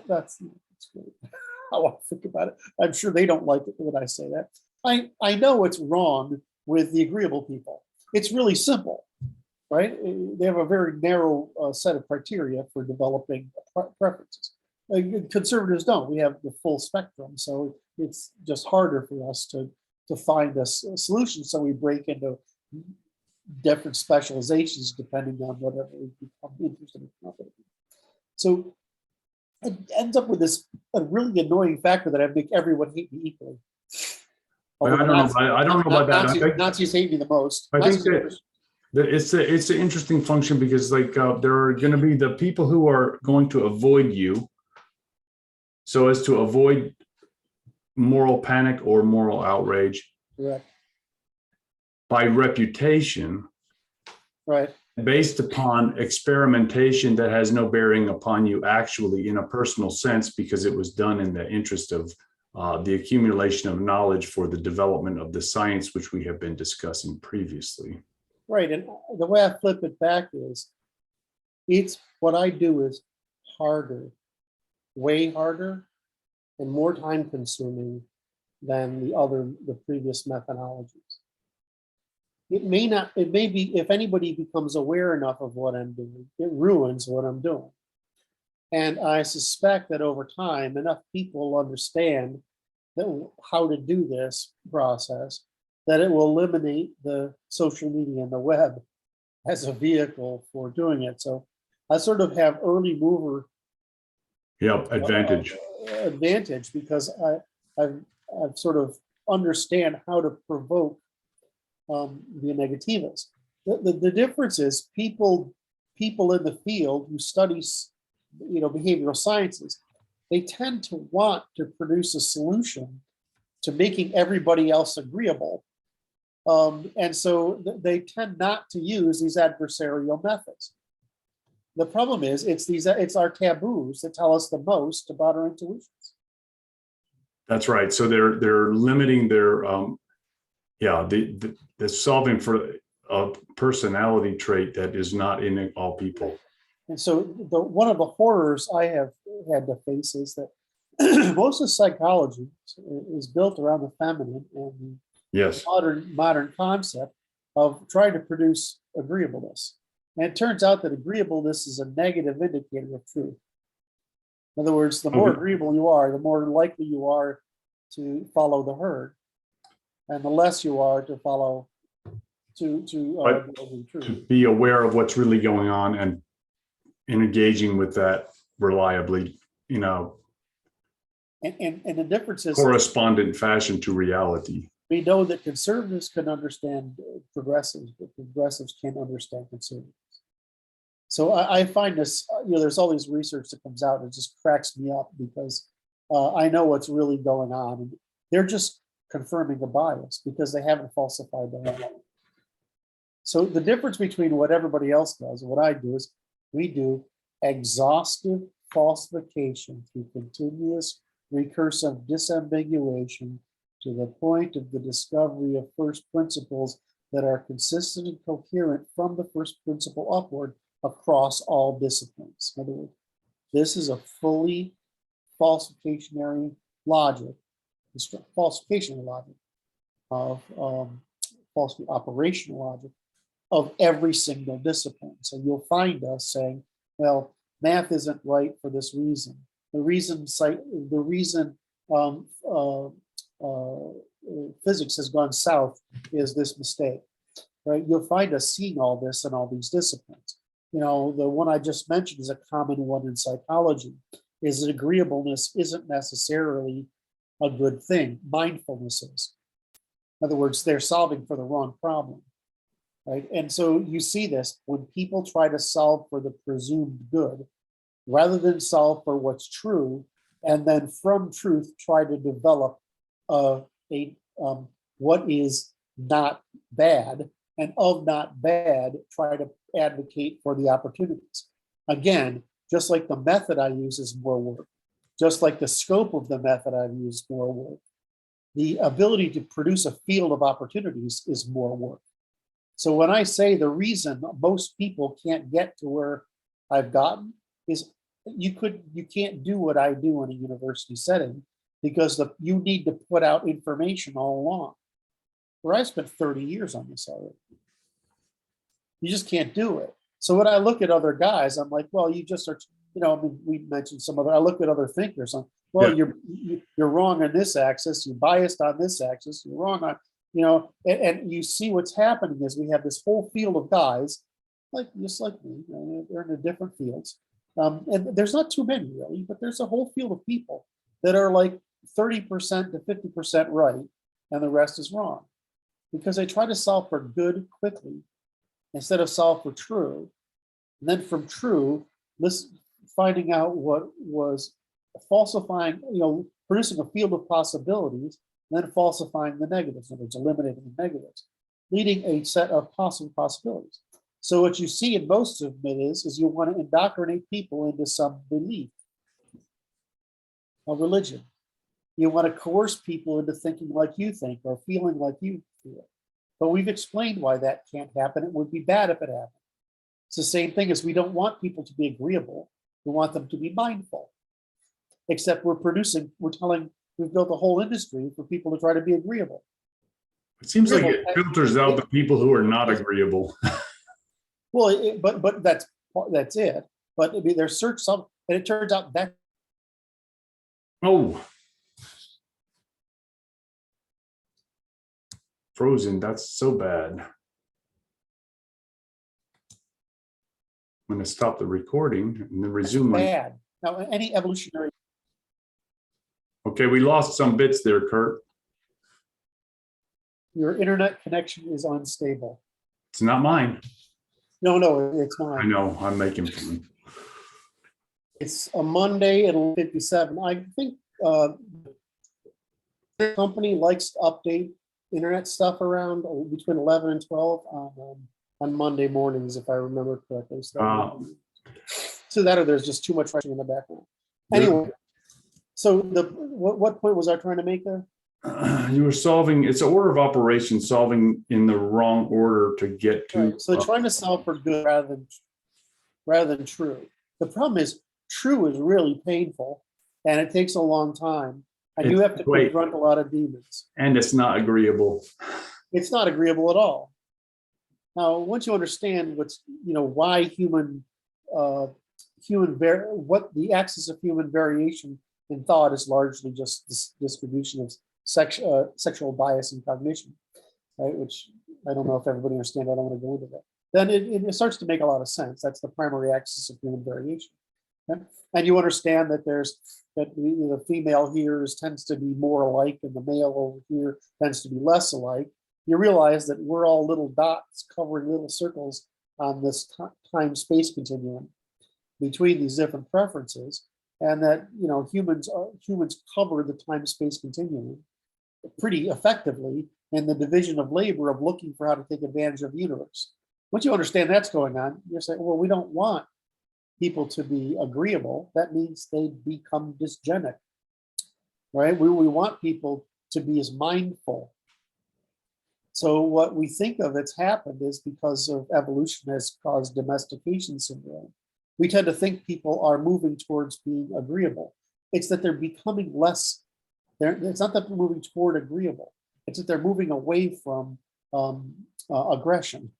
That's great. I want to think about it. I'm sure they don't like it when I say that. I know what's wrong with the agreeable people. It's really simple, right? They have a very narrow set of criteria for developing preferences. Conservatives don't. We have the full spectrum, so it's just harder for us to find a solution. So we break into different specializations depending on whatever we become interested in. So it ends up with this a really annoying factor that I make everyone hate me equally. I don't know about that. Nazis hate me the most. I think that it's an interesting function because there are going to be the people who are going to avoid you so as to avoid moral panic or moral outrage. Correct. By reputation. Right. Based upon experimentation that has no bearing upon you actually in a personal sense because it was done in the interest of the accumulation of knowledge for the development of the science which we have been discussing previously. Right, and the way I flip it back is, it's what I do is harder, way harder, and more time consuming than the previous methodologies. It may be, if anybody becomes aware enough of what I'm doing, it ruins what I'm doing. And I suspect that over time, enough people understand how to do this process, that it will eliminate the social media and the web as a vehicle for doing it. So I sort of have early mover advantage because I've sort of understand how to provoke via-negativas. The difference is people in the field who studies behavioral sciences, they tend to want to produce a solution to making everybody else agreeable. And so they tend not to use these adversarial methods. The problem is it's our taboos that tell us the most about our intuitions. That's right. So they're limiting their the solving for a personality trait that is not in all people. And so one of the horrors I have had to face is that most of psychology is built around the feminine and yes, modern concept of trying to produce agreeableness. And it turns out that agreeableness is a negative indicator of truth. In other words, the more agreeable you are, the more likely you are to follow the herd, and the less you are to follow to be aware of what's really going on and engaging with that reliably, And the difference is correspondent fashion to reality. We know that conservatives can understand progressives, but progressives can't understand conservatives. So I find this, there's all this research that comes out and it just cracks me up because I know what's really going on. And they're just confirming a bias because they haven't falsified their own. So the difference between what everybody else does and what I do is we do exhaustive falsification through continuous recursive disambiguation to the point of the discovery of first principles that are consistent and coherent from the first principle upward across all disciplines. In other words, this is a fully falsificationary logic, falsification logic of false operational logic of every single discipline. So you'll find us saying, well, math isn't right for this reason. The reason physics has gone south is this mistake, right? You'll find us seeing all this in all these disciplines. You know, the one I just mentioned is a common one in psychology, is that agreeableness isn't necessarily a good thing. Mindfulness is. In other words, they're solving for the wrong problem, right? And so you see this when people try to solve for the presumed good, rather than solve for what's true, and then from truth try to develop what is not bad, and of not bad, try to advocate for the opportunities. Again, just like the method I use is more work, just like the scope of the method I've used more work, the ability to produce a field of opportunities is more work. So when I say the reason most people can't get to where I've gotten is you can't do what I do in a university setting because you need to put out information all along. Where I spent 30 years on this already. You just can't do it. So when I look at other guys, I'm like, well, you just are, you know, I mean, we mentioned some other, I look at other thinkers, well, yeah. You're wrong on this axis, you're biased on this axis, you're wrong on, you know, and you see what's happening is we have this whole field of guys, just like me, you know, they're in the different fields. And there's not too many really, but there's a whole field of people that are like 30% to 50% right, and the rest is wrong. Because they try to solve for good quickly instead of solve for true. And then from true, finding out what was falsifying, you know, producing a field of possibilities, and then falsifying the negatives, in other words, eliminating the negatives, leading a set of possible possibilities. So what you see in most of it is you want to indoctrinate people into some belief, a religion. You want to coerce people into thinking like you think or feeling like you feel. But we've explained why that can't happen. It would be bad if it happened. It's the same thing as we don't want people to be agreeable. We want them to be mindful. Except we've built a whole industry for people to try to be agreeable. It seems like it filters out the people who are not agreeable. Well, but that's it. But I mean, there's and it turns out that. Oh. Frozen, that's so bad. I'm going to stop the recording and then resume. Bad. Now, any evolutionary. Okay, we lost some bits there, Kurt. Your internet connection is unstable. It's not mine. No, it's mine. I know, I'm making fun. It's a Monday at 11:57. I think the company likes to update internet stuff around between 11 and 12 on Monday mornings, if I remember correctly. So that or there's just too much rushing in the background. Anyway, so what point was I trying to make there? You were solving, it's an order of operations, solving in the wrong order to get to. Right. So trying to solve for good rather than true. The problem is true is really painful and it takes a long time. And you have to confront a lot of demons. And it's not agreeable. It's not agreeable at all. Now, once you understand why what the axis of human variation in thought is largely just this distribution of sexual bias and cognition, right? Which I don't know if everybody understands. I don't want to go into that. Then it starts to make a lot of sense. That's the primary axis of human variation. Okay? And you understand that the female here tends to be more alike and the male over here tends to be less alike. You realize that we're all little dots covering little circles on this time-space continuum between these different preferences, and that humans cover the time-space continuum pretty effectively and the division of labor of looking for how to take advantage of the universe. Once you understand that's going on, you're saying, well, we don't want people to be agreeable. That means they become dysgenic, right? We want people to be as mindful. So what we think of that's happened is because of evolution has caused domestication syndrome. We tend to think people are moving towards being agreeable. It's that they're becoming less, it's not that they're moving toward agreeable. It's that they're moving away from aggression.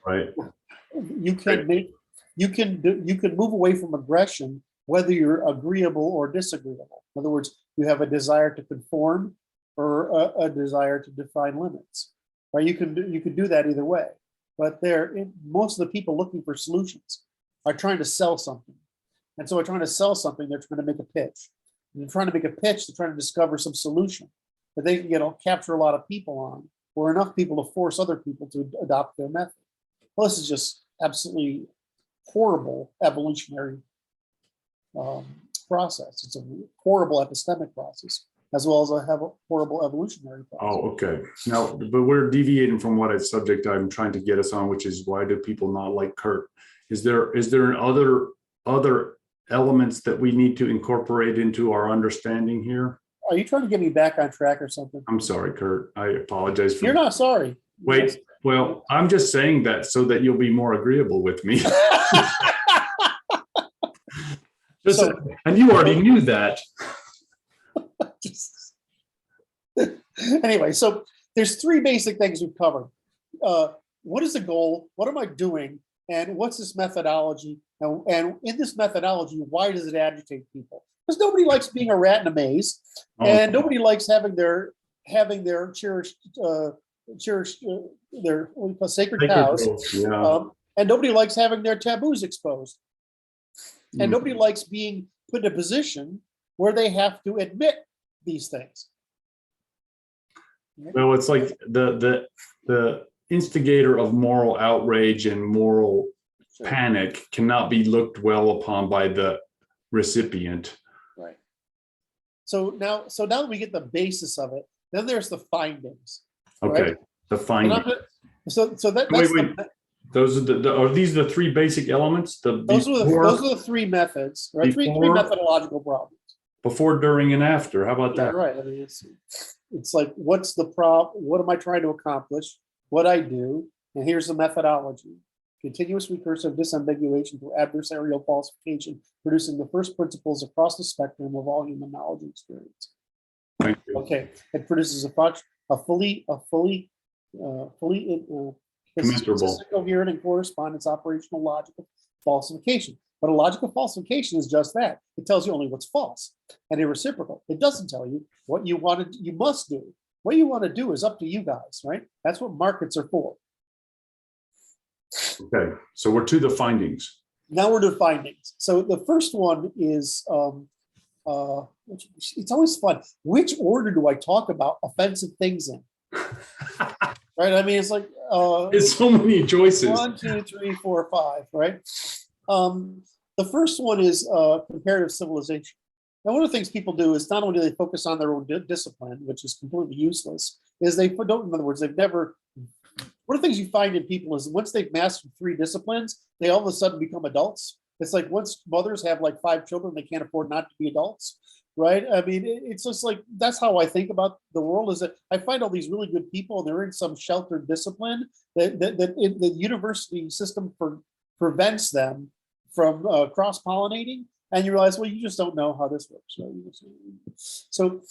Right. You can move away from aggression whether you're agreeable or disagreeable. In other words, you have a desire to conform or a desire to define limits. Right? You can do that either way. But most of the people looking for solutions are trying to sell something. And so they're trying to sell something, they're trying to make a pitch. And they're trying to make a pitch, they're trying to discover some solution that they can capture a lot of people on, or enough people to force other people to adopt their method. Well, this is just absolutely horrible evolutionary process. It's a horrible epistemic process, as well as a horrible evolutionary process. Oh, okay. Now, but we're deviating from what subject I'm trying to get us on, which is why do people not like Kurt? Is there other elements that we need to incorporate into our understanding here? Are you trying to get me back on track or something? I'm sorry, Kurt. I apologize for. You're not sorry. Wait. Well, I'm just saying that so that you'll be more agreeable with me. And you already knew that. Anyway, so there's three basic things we've covered. What is the goal? What am I doing? And what's this methodology? And in this methodology, why does it agitate people? Because nobody likes being a rat in a maze, and nobody likes having their cherished their sacred cows, yeah. And nobody likes having their taboos exposed, and nobody likes being put in a position where they have to admit these things. Well, it's like the instigator of moral outrage and moral panic cannot be looked well upon by the recipient. Right. So now that we get the basis of it, then there's the findings. Okay, right? the findings. Wait. Those are are these the three basic elements? Those are the three methods, right? Three methodological problems. Before, during, and after. How about that? Right. I mean, it's like, what's the problem? What am I trying to accomplish? What I do, and here's the methodology. Continuous recursive disambiguation through adversarial falsification, producing the first principles across the spectrum of all human knowledge and experience. Thank you. Okay, it produces a fully consistent, coherent, and correspondence operational logic of falsification. But a logical falsification is just that. It tells you only what's false and irreciprocal. It doesn't tell you what you must do. What you want to do is up to you guys, right? That's what markets are for. Okay, so we're to the findings. Now we're to findings. So the first one is, it's always fun. Which order do I talk about offensive things in? Right? I mean, it's like it's so many choices. 1, 2, 3, 4, 5. Right? The first one is comparative civilization. Now, one of the things people do is not only do they focus on their own discipline, which is completely useless, is they don't. In other words, they've never. One of the things you find in people is once they've mastered 3 disciplines, they all of a sudden become adults. It's like once mothers have like 5 children, they can't afford not to be adults, right? I mean, it's just like, that's how I think about the world, is that I find all these really good people and they're in some sheltered discipline that the university system prevents them from cross-pollinating. And you realize, well, you just don't know how this works. Right?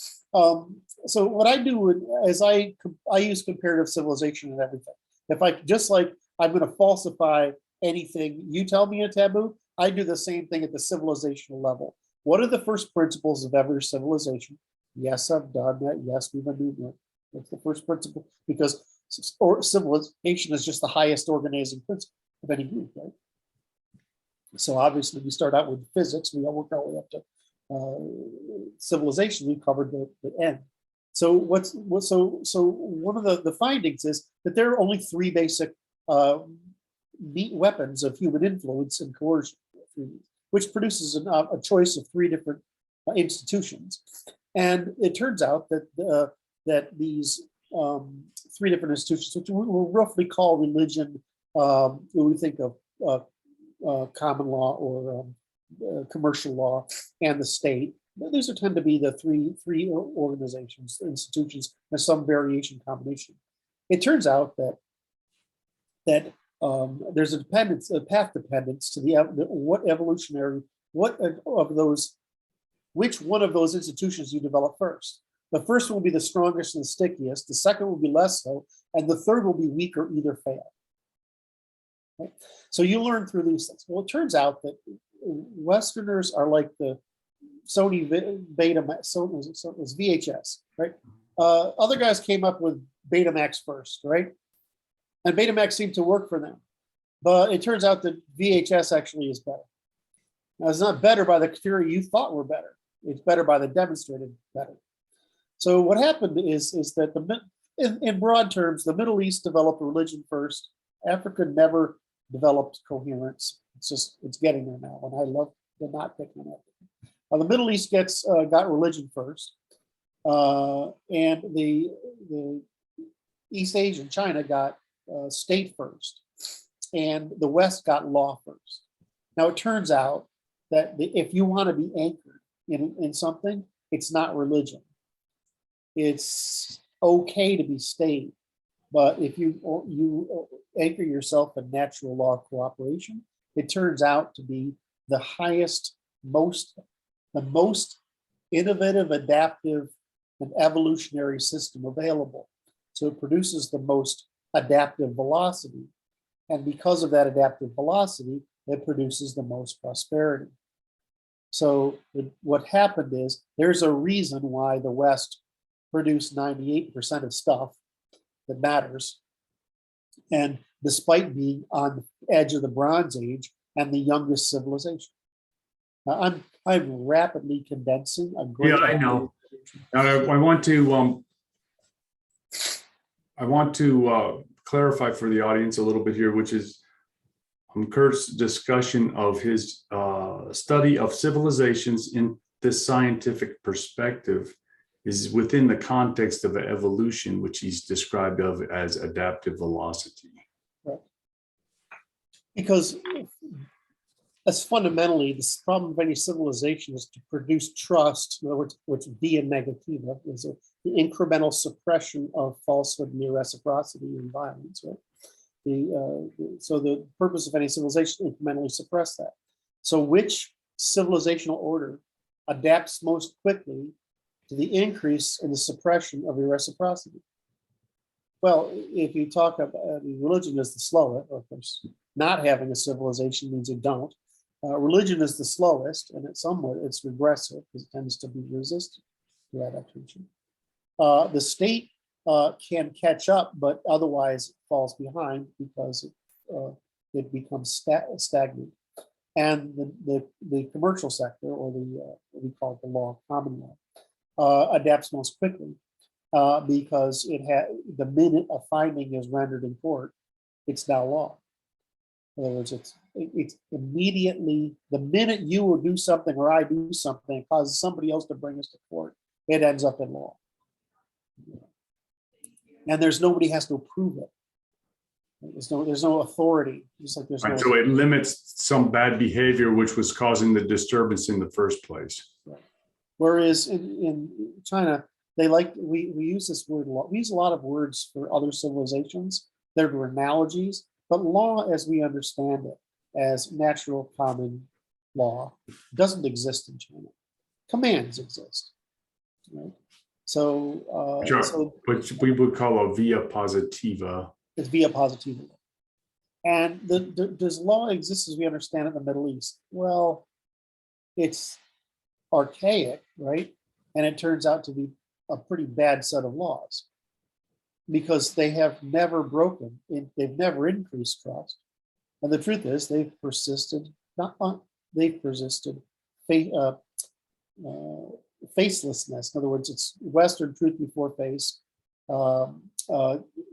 So what I do is I use comparative civilization in everything. If I just like, I'm going to falsify anything you tell me a taboo, I do the same thing at the civilizational level. What are the first principles of every civilization? Yes, I've done that. Yes, we've enumerated. That's the first principle, because civilization is just the highest organizing principle of any group, right? So obviously we start out with physics, we all work our way up to civilization. We covered the end. So one of the findings is that there are only 3 basic weapons of human influence and coercion, which produces a choice of 3 different institutions. And it turns out that that these three different institutions, which we'll roughly call religion, when we think of common law or commercial law and the state, these tend to be the three organizations, institutions, and some variation combination. It turns out that there's a dependence, a path dependence to which one of those institutions you develop first. The first will be the strongest and the stickiest. The second will be less so, and the third will be weak or either fail. Right? So you learn through these things. Well, it turns out that Westerners are like the Sony Betamax, VHS, right? Other guys came up with Betamax first, right? And Betamax seemed to work for them. But it turns out that VHS actually is better. Now, it's not better by the theory you thought were better. It's better by the demonstrated better. So what happened is that in broad terms, the Middle East developed religion first. Africa never developed coherence. It's getting there now, and I love the not picking it up. The Middle East got religion first, and the East Asia and China got state first, and the West got law first. Now it turns out that if you want to be anchored in something, it's not religion. It's okay to be state, but if you anchor yourself in natural law cooperation, it turns out to be the highest, the most innovative, adaptive, and evolutionary system available. So it produces the most adaptive velocity. And because of that adaptive velocity, it produces the most prosperity. So what happened is there's a reason why the West produced 98% of stuff that matters. And despite being on the edge of the Bronze Age and the youngest civilization. Now, I'm rapidly condensing a great. Yeah, I know. I want to clarify for the audience a little bit here, which is Kurt's discussion of his study of civilizations in this scientific perspective is within the context of evolution, which he's described of as adaptive velocity. Right. Because that's fundamentally this problem of any civilization is to produce trust, in other words, which via-negativa is the incremental suppression of falsehood, reciprocity, and violence. Right. So the purpose of any civilization is to incrementally suppress that. So which civilizational order adapts most quickly to the increase in the suppression of reciprocity? Well, if you talk about religion is the slowest, of course, not having a civilization means you don't. Religion is the slowest, and somewhat it's regressive because it tends to be resistant to adaptation. The state can catch up, but otherwise falls behind because it becomes stagnant. And the commercial sector, or what we call it the law, common law, adapts most quickly because the minute a finding is rendered in court, it's now law. In other words, it's immediately, the minute you will do something or I do something, it causes somebody else to bring us to court, it ends up in law. And nobody has to approve it. There's no authority. Just like there's so it limits some bad behavior which was causing the disturbance in the first place. Right. Whereas in China, we use this word a lot. We use a lot of words for other civilizations. There are analogies, but law as we understand it, as natural common law, doesn't exist in China. Commands exist. Right? So, which we would call a via-positiva. It's via-positiva. And does law exist as we understand it in the Middle East? Well, it's archaic, right? And it turns out to be a pretty bad set of laws because they have never they've never increased trust. And the truth is they've persisted, facelessness. In other words, it's Western truth before face,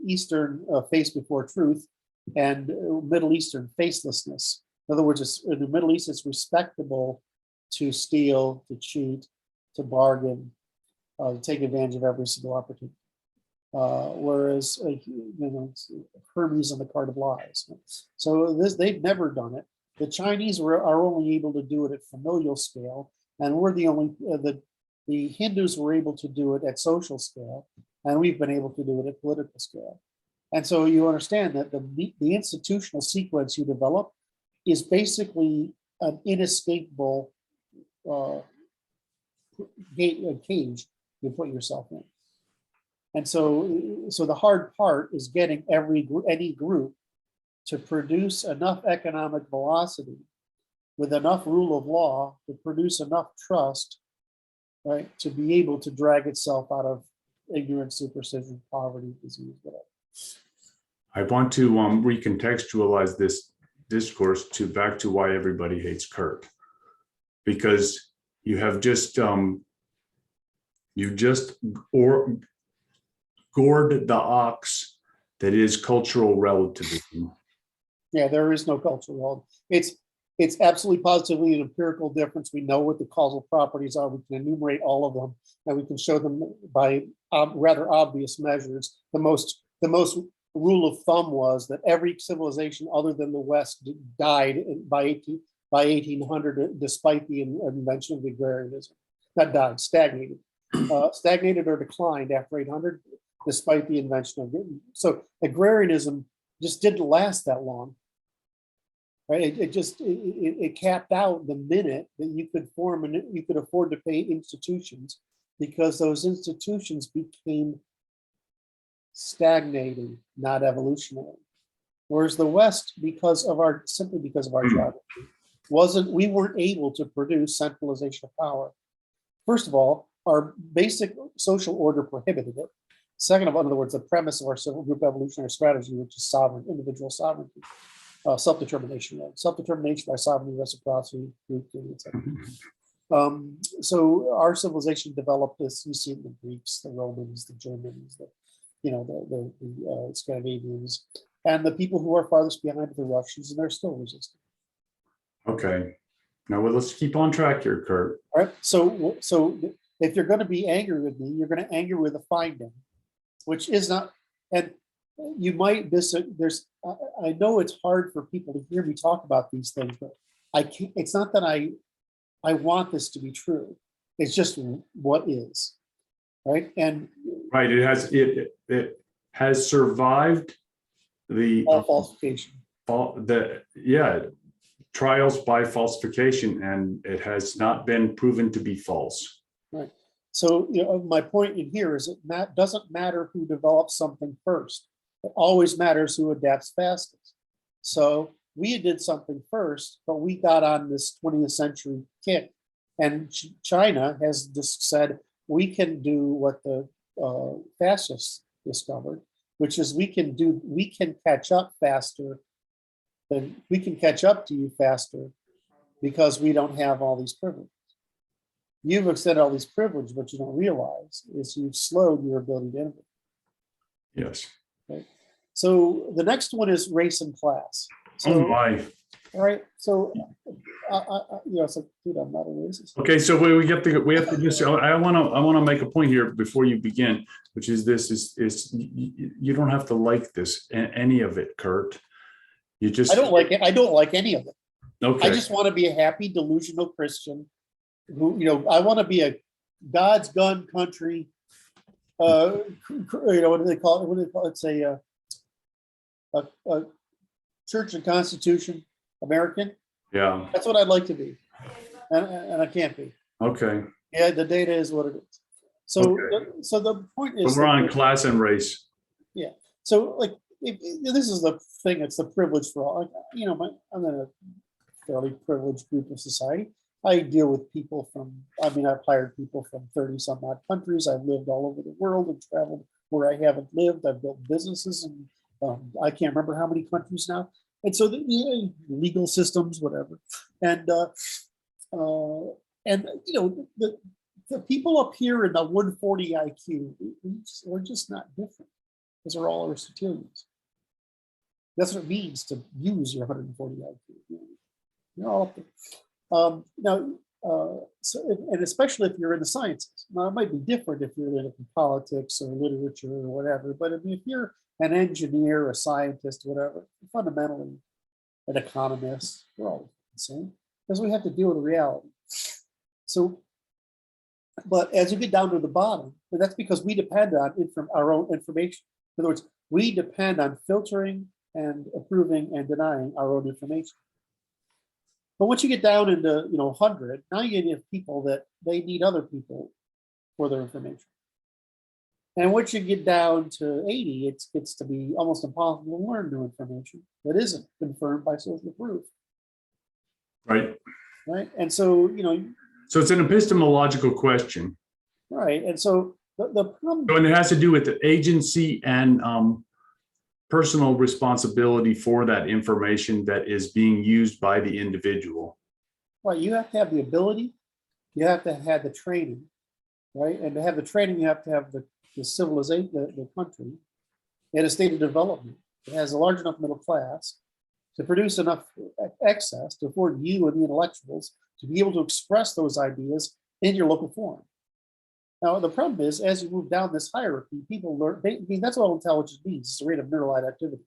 Eastern face before truth, and Middle Eastern facelessness. In other words, in the Middle East, it's respectable to steal, to cheat, to bargain, to take advantage of every single opportunity. whereas Hermes and the cart of lies. So they've never done it. The Chinese are only able to do it at familial scale, and we're the only the Hindus were able to do it at social scale, and we've been able to do it at political scale. And so you understand that the institutional sequence you develop is basically an inescapable cage you put yourself in. And so the hard part is getting any group to produce enough economic velocity with enough rule of law to produce enough trust, right, to be able to drag itself out of ignorance, superstition, poverty, disease, whatever. I want to recontextualize this discourse back to why everybody hates Kurt, because you have just gored the ox that is cultural relativism. Yeah, there is no cultural relativism. It's absolutely positively an empirical difference. We know what the causal properties are. We can enumerate all of them, and we can show them by rather obvious measures. The most rule of thumb was that every civilization other than the West died by 1800, despite the invention of agrarianism. Not died, stagnated. Stagnated or declined after 800, despite the invention of it. So agrarianism just didn't last that long. Right? It capped out the minute that you could form and you could afford to pay institutions, because those institutions became stagnating, not evolutionary. Whereas the West, simply because of our geography, we weren't able to produce centralization of power. First of all, our basic social order prohibited it. Second of all, in other words, the premise of our civil group evolutionary strategy, which is individual sovereignty, self-determination by sovereignty, reciprocity, etc. So our civilization developed this. You see it in the Greeks, the Romans, the Germans, the Scandinavians, and the people who are farthest behind are the Russians, and they're still resisting. Okay, now let's keep on track here, Kurt. All right. So if you're going to be angry with me, you're going to anger with a finding, which is not. And you might I know it's hard for people to hear me talk about these things, but I can't. It's not that I want this to be true. It's just what is, right? And right, it has survived the falsification. Trials by falsification, and it has not been proven to be false. Right. So my point in here is it doesn't matter who develops something first. It always matters who adapts fastest. So we did something first, but we got on this 20th century kick. And China has just said, we can do what the fascists discovered, which is we can catch up faster. We can catch up to you faster because we don't have all these privileges. You've extended all these privileges, but you don't realize is you've slowed your ability to innovate. Yes. Right? So the next one is race and class. So, oh my. All right. So, it's like, dude, I'm not a racist. Okay, so we have to just. I want to make a point here before you begin, which is this: is you don't have to like any of it, Kurt. You just. I don't like it. I don't like any of it. Okay. I just want to be a happy, delusional Christian who, I want to be a God's gun country. What do they call it? What do they call it? It's a Church and Constitution American. Yeah. That's what I'd like to be, and I can't be. Okay. Yeah, the data is what it is. So, okay. So the point is, but we're on class and race. Yeah. So, this is the thing. It's the privilege for all. I'm in a fairly privileged group of society. I deal with people I've hired people from 30 some odd countries. I've lived all over the world and traveled where I haven't lived. I've built businesses and I can't remember how many countries now. And so the legal systems, whatever. And the people up here in the 140 IQ, we're just not different because we're all Aristotelians. That's what it means to use your 140 IQ. You're all up there. Now, and especially if you're in the sciences. Now, it might be different if you're in politics or literature or whatever, but I mean, if you're an engineer, a scientist, whatever, fundamentally an economist, we're all the same, because we have to deal with reality. So, but as you get down to the bottom, and that's because we depend on our own information. In other words, we depend on filtering and approving and denying our own information. But once you get down into 100, now you have people that they need other people for their information. And once you get down to 80, it gets to be almost impossible to learn new information that isn't confirmed by social proof. Right. Right. And so, so it's an epistemological question. Right. And so the problem. So, and it has to do with the agency and personal responsibility for that information that is being used by the individual. Well, you have to have the ability, you have to have the training, right? And to have the training, you have to have the civilization, the country, and a state of development. It has a large enough middle class to produce enough excess to afford you and the intellectuals to be able to express those ideas in your local forum. Now, the problem is, as you move down this hierarchy, people learn, I mean, that's all intelligence means, it's the rate of neural activity.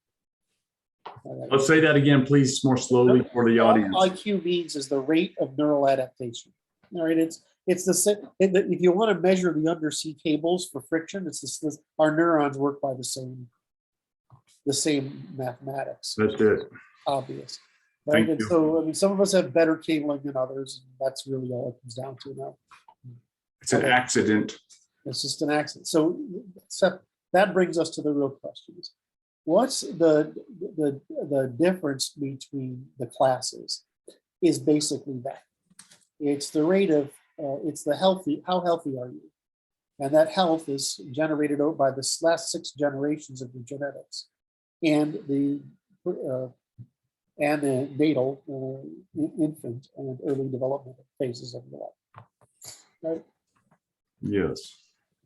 Let's say that again, please, more slowly for the audience. IQ means is the rate of neural adaptation. All right, it's if you want to measure the undersea cables for friction, it's our neurons work by the same mathematics. That's it. Obvious. Right. Thank And you. so, I mean, some of us have better cabling than others, and that's really all it comes down to now. It's an accident. It's just an accident. So that brings us to the real questions. What's the difference between the classes is basically that. It's the rate of, it's the how healthy are you? And that health is generated out by the last 6 generations of the genetics and the natal infant and early development phases of the life, right? Yes.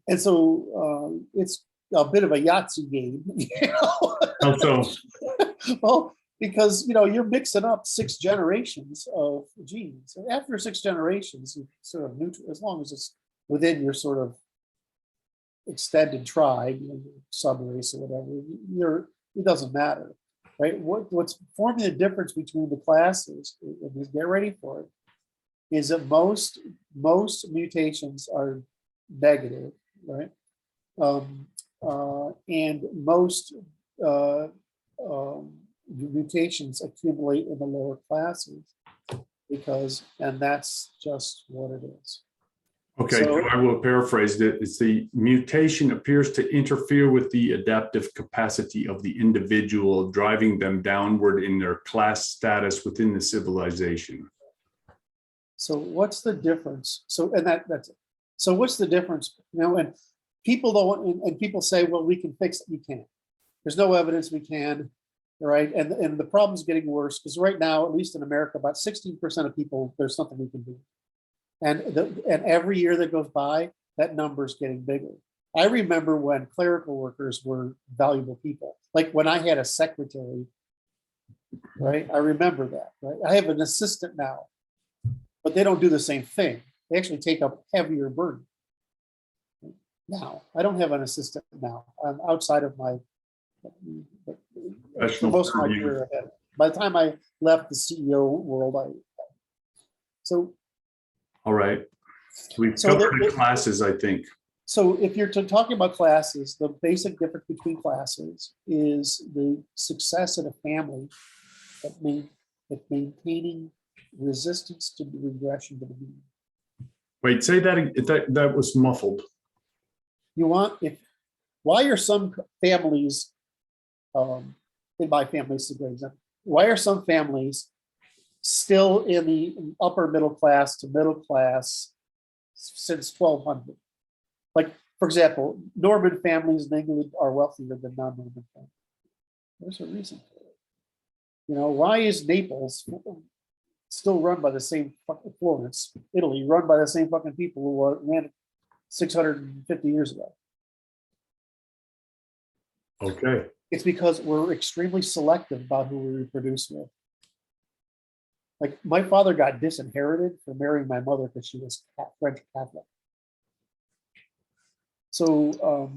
And so it's a bit of a Yahtzee game, How so? Well, because you're mixing up 6 generations of genes. And after 6 generations, you sort of neutral, as long as it's within your sort of extended tribe, sub-race or whatever, it doesn't matter, right? What's forming the difference between the classes, and get ready for it, is that most mutations are negative, right? And most mutations accumulate in the lower classes and that's just what it is. Okay, So, I will paraphrase it. It's the mutation appears to interfere with the adaptive capacity of the individual, driving them downward in their class status within the civilization. So what's the difference? So, and that's it. So what's the difference? And people don't, and people say, well, we can fix it. You can't. There's no evidence we can, right? And the problem's getting worse because right now, at least in America, about 16% of people, there's something we can do. And every year that goes by, that number is getting bigger. I remember when clerical workers were valuable people. Like when I had a secretary, right? I remember that, right? I have an assistant now, but they don't do the same thing. They actually take up heavier burden. Now, I don't have an assistant now. I'm outside of my, most of my career ahead. By the time I left the CEO world, All right. We've covered the classes, I think. So if you're talking about classes, the basic difference between classes is the success in a family at maintaining resistance to the regression to the mean. Wait, say that was muffled. Why are some families, in my family, is a great example. Why are some families still in the upper middle class to middle class since 1200? Like, for example, Norman families in England are wealthier than non-Norman families. There's a reason for it. Why is Naples still run by the same fucking Florence, Italy, run by the same fucking people who ran it 650 years ago? Okay. It's because we're extremely selective about who we reproduce with. Like my father got disinherited for marrying my mother because she was French Catholic. So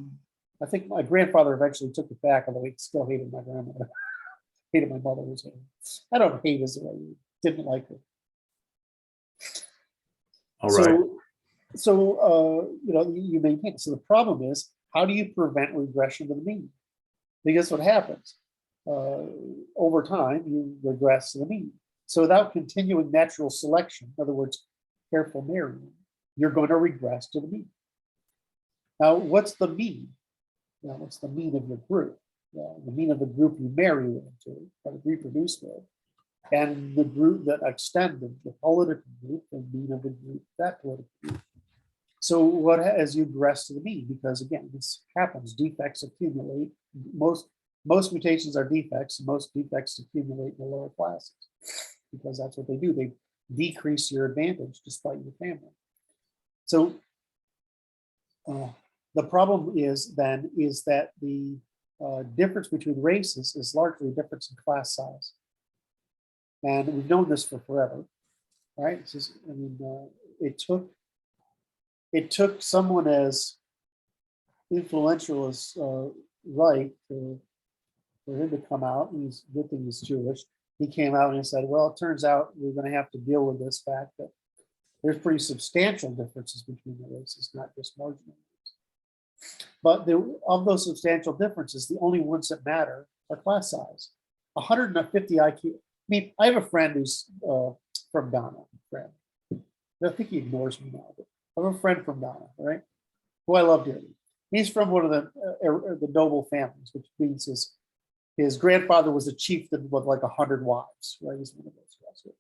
I think my grandfather eventually took it back, although he still hated my grandmother, hated my mother. I don't hate as I didn't like her. All right. So you know, you maintain it. So the problem is, how do you prevent regression to the mean? Because what happens over time, you regress to the mean. So without continuing natural selection, in other words, careful marrying, you're going to regress to the mean. Now, what's the mean? What's the mean of your group? The mean of the group you marry into, or reproduce with, and the group that extended, the political group, the mean of the group, that political group. So what as you regress to the mean? Because again, this happens. Defects accumulate. Most mutations are defects. Most defects accumulate in the lower classes because that's what they do. They decrease your advantage despite your family. So the problem is then is that the difference between races is largely a difference in class size, and we've known this for forever, right? It's just, I mean, it took someone as influential as Wright for him to come out. And he's good thing he's Jewish. He came out and he said, "Well, it turns out we're going to have to deal with this fact that there's pretty substantial differences between the races, not just marginal. But of those substantial differences, the only ones that matter are class size. 150 IQ. I mean, I have a friend who's from Ghana. I think he ignores me now, but I have a friend from Ghana, right? Who I love dearly. He's from one of the noble families, which means his grandfather was a chieftain with like 100 wives, right? He's one of those guys.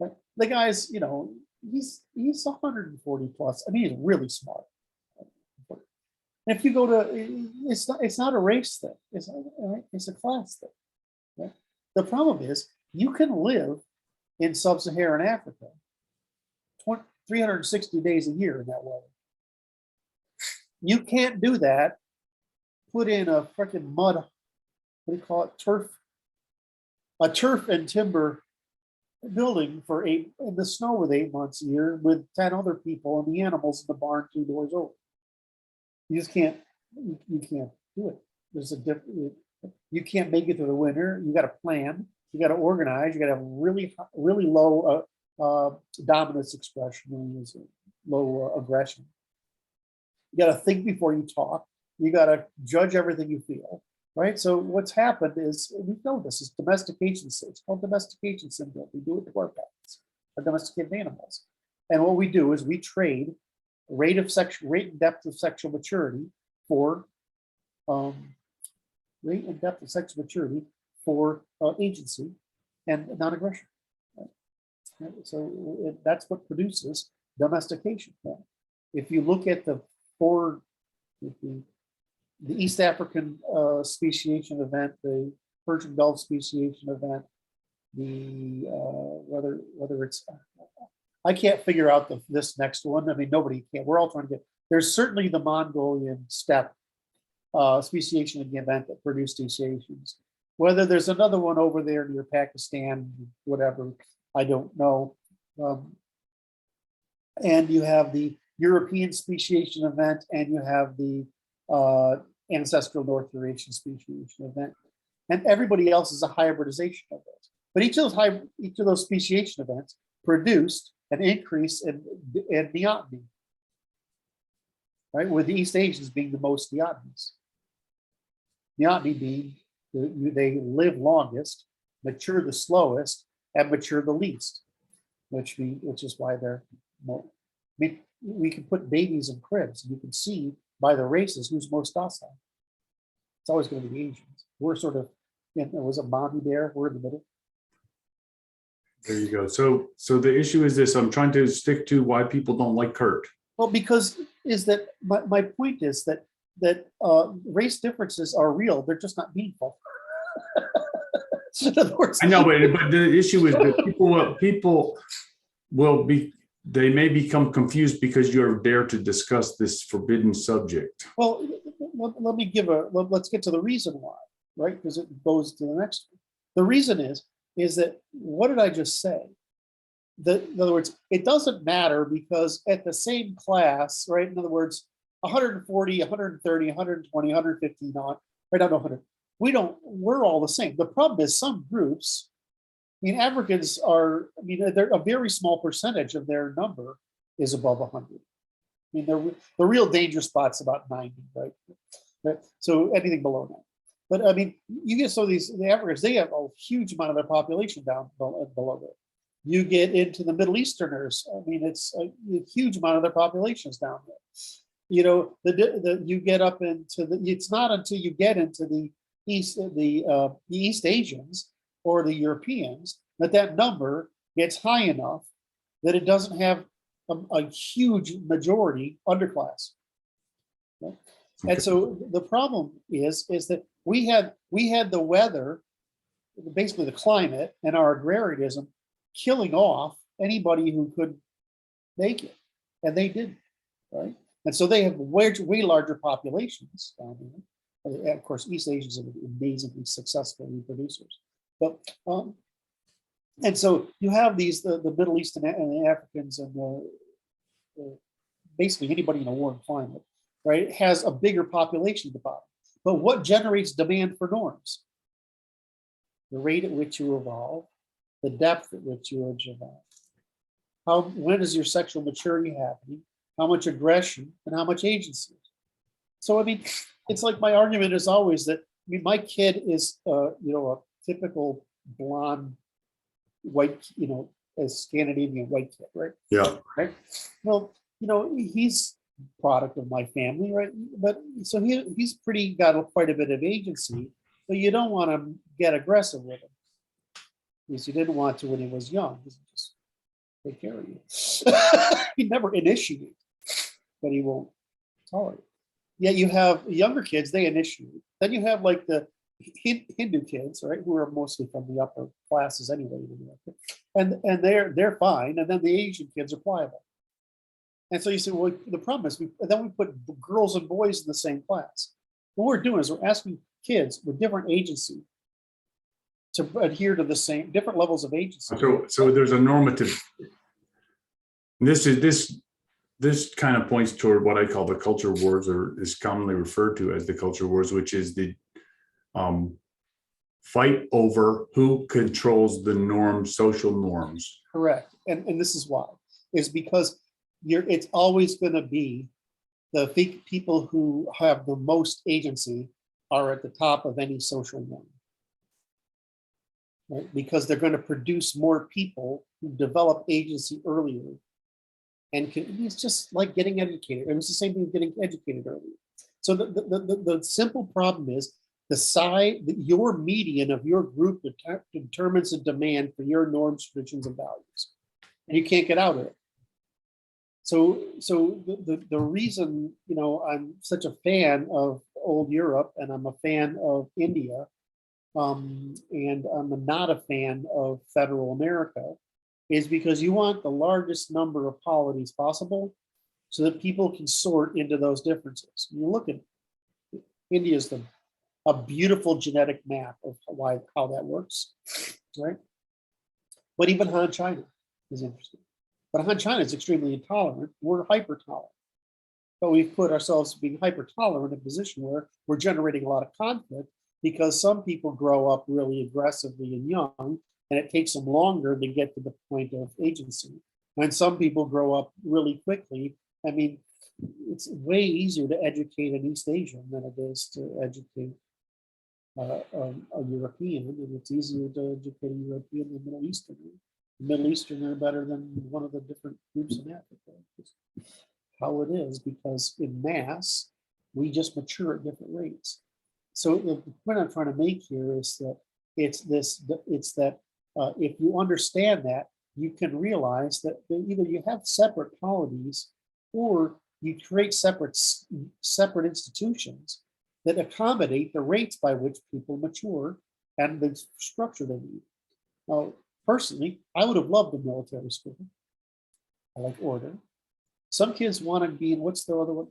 Right? The guy's, you know, he's 140 plus. I mean, he's really smart. And if you go to, it's not a race thing. It's a class thing. Right? The problem is you can live in sub-Saharan Africa 360 days a year in that way. You can't do that. Put in a freaking mud, what do you call it? A turf and timber building in the snow with 8 months a year with 10 other people and the animals in the barn 2 doors over. You just can't. You can't do it. There's a different. You can't make it through the winter. You got to plan. You got to organize. You got to have really low dominance expression, low aggression. You got to think before you talk. You got to judge everything you feel, right? So what's happened is, we know this is domestication. It's called domestication syndrome. We do it to our pets, our domesticated animals. And what we do is we trade rate and depth of sexual maturity for rate and depth of sexual maturity for agency and non-aggression. Right? So that's what produces domestication. If you look at the East African speciation event, the Persian Gulf speciation event, whether it's I can't figure out this next one. I mean, nobody can. We're all trying to get. There's certainly the Mongolian steppe speciation event that produced speciations. Whether there's another one over there near Pakistan, whatever, I don't know. And you have the European speciation event, and you have the ancestral North Eurasian speciation event, and everybody else is a hybridization of those. But each of those speciation events produced an increase in neoteny, right? With the East Asians being the most neotenous. Neoteny being they live longest, mature the slowest, and mature the least, which is why they're more. I mean, we can put babies in cribs, and you can see by the races who's most docile. It's always going to be the Asians. We're sort of, there was a mommy there. We're in the middle. There you go. So the issue is this. I'm trying to stick to why people don't like Kurt. Well, because is that my point is that race differences are real. They're just not meaningful. In other words, I know, but the issue is that people will be. They may become confused because you're there to discuss this forbidden subject. Well, let me let's get to the reason why, right? Because it goes to the next one. The reason is that, what did I just say? in other words, it doesn't matter because at the same class, right? In other words, 140, 130, 120, 150, not right down to 100. We're all the same. The problem is some groups, I mean, Africans are, I mean, they're a very small percentage of their number is above 100. I mean, the real danger spot's about 90, right? So anything below that. But I mean, you get some of the Africans, they have a huge amount of their population down below there. You get into the Middle Easterners, I mean, it's a huge amount of their populations down there. You know, you get up into it's not until you get into the East Asians or the Europeans that number gets high enough that it doesn't have a huge majority underclass. Right? Okay. And so the problem is that we had the weather, basically the climate and our agrarianism killing off anybody who could make it, and they didn't, right? And so they have way larger populations down here. And of course, East Asians are amazingly successful reproducers. But and so you have these the Middle Eastern and the Africans and basically anybody in a warm climate, right, has a bigger population at the bottom. But what generates demand for norms? The rate at which you evolve, the depth at which you evolve. When is your sexual maturity happening? How much aggression and how much agency? So I mean, it's like my argument is always that, I mean, my kid is you know, a typical blonde, white, you know, a Scandinavian white kid, right? Yeah. Right. Well, you know, he's product of my family, right? But so he's got quite a bit of agency, but you don't want to get aggressive with him because you didn't want to when he was young. He just take care of you. He never initiate, but he won't tolerate. Yeah, you have younger kids, they initiate. Then you have like the Hindu kids, right, who are mostly from the upper classes anyway, and they're fine. And then the Asian kids are pliable. And so you say, well, the problem is then we put girls and boys in the same class. What we're doing is we're asking kids with different agency to adhere to the same different levels of agency. So there's a normative. This kind of points toward what I call the culture wars, or is commonly referred to as the culture wars, which is the fight over who controls the norms, social norms. Correct. And this is why, is because it's always going to be the people who have the most agency are at the top of any social norm. Right? Because they're going to produce more people who develop agency earlier. And it's just like getting educated. It was the same thing with getting educated earlier. So the simple problem is your median of your group determines the demand for your norms, traditions, and values. And you can't get out of it. So the reason, you know, I'm such a fan of old Europe and I'm a fan of India, and I'm not a fan of federal America, is because you want the largest number of polities possible so that people can sort into those differences. You look at India's a beautiful genetic map of how that works, right? But even Han China is interesting. But Han China is extremely intolerant. We're hyper tolerant. But we've put ourselves being hyper tolerant in a position where we're generating a lot of conflict because some people grow up really aggressively and young, and it takes them longer to get to the point of agency. And some people grow up really quickly. I mean, it's way easier to educate an East Asian than it is to educate a European, and it's easier to educate a European than a Middle Easterner. The Middle Easterner better than one of the different groups in Africa. It's how it is, because in mass, we just mature at different rates. So the point I'm trying to make here is that if you understand that, you can realize that either you have separate polities or you create separate institutions that accommodate the rates by which people mature and the structure they need. Now, personally, I would have loved a military school. I like order. Some kids want to be in, what's the other one?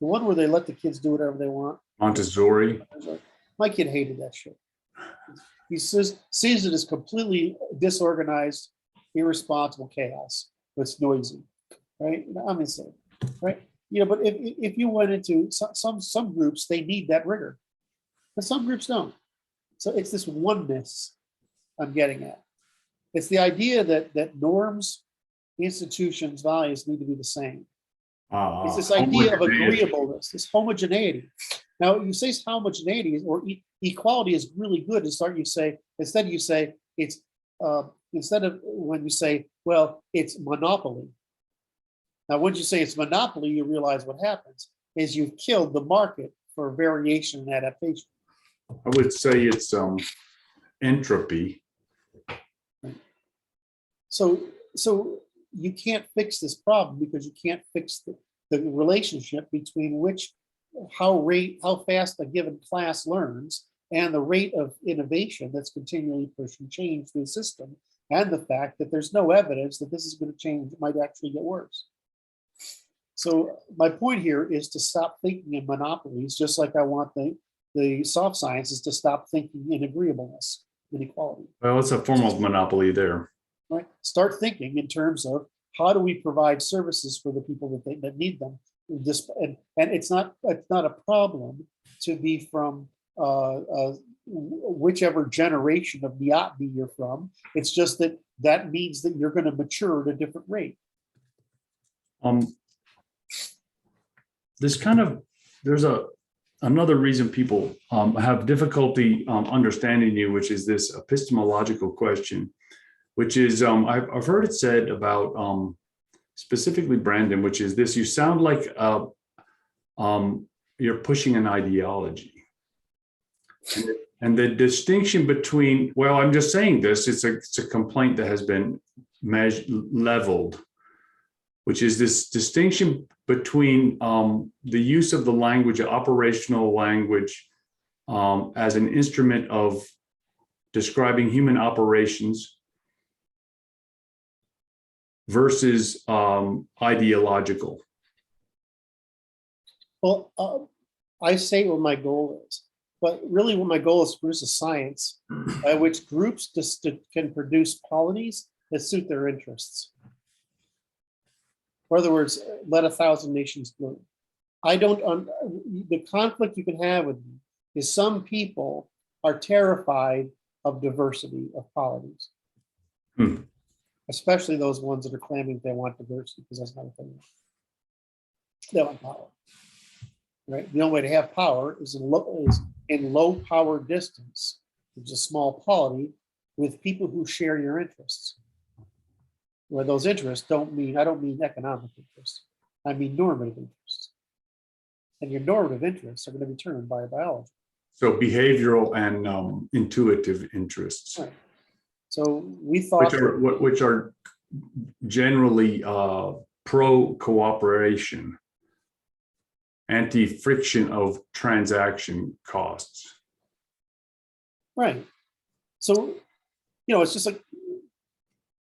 The one where they let the kids do whatever they want. Montessori. My kid hated that shit. He sees it as completely disorganized, irresponsible chaos. It's noisy, right? I'm insane, right? You know, but if you went into some groups, they need that rigor, but some groups don't. So it's this oneness I'm getting at. It's the idea that norms, institutions, values need to be the same. It's this idea of agreeableness, this homogeneity. Now you say homogeneity or equality is really good to start. You say instead you say it's instead of when you say, well, it's monopoly. Now, when you say it's monopoly, you realize what happens is you've killed the market for variation and adaptation. I would say it's entropy. So you can't fix this problem because you can't fix the relationship between how fast a given class learns and the rate of innovation that's continually pushing change through the system, and the fact that there's no evidence that this is going to change. It might actually get worse. So my point here is to stop thinking in monopolies, just like I want the soft sciences to stop thinking in agreeableness, inequality. Well, it's a form of monopoly there. Right? Start thinking in terms of how do we provide services for the people that need them. And it's not a problem to be from whichever generation of neoteny you're from. It's just that means that you're going to mature at a different rate. There's another reason people have difficulty understanding you, which is this epistemological question, which is I've heard it said about specifically Brandon, which is this: you sound like you're pushing an ideology. And the distinction between, well, I'm just saying this, it's a complaint that has been leveled, which is this distinction between the use of the language, operational language, as an instrument of describing human operations versus ideological. Well, I say what my goal is, but really what my goal is to produce a science by which groups can produce polities that suit their interests. In other words, let 1,000 nations bloom. The conflict you can have with me is some people are terrified of diversity of polities, especially those ones that are claiming they want diversity, because that's not what they want. They want power, right? The only way to have power is in low power distance, which is a small polity, with people who share your interests. Where those interests I don't mean economic interests, I mean normative interests. And your normative interests are going to be determined by biology. So behavioral and intuitive interests. Right. So we thought which are generally pro cooperation, anti-friction of transaction costs. Right. So, it's just like,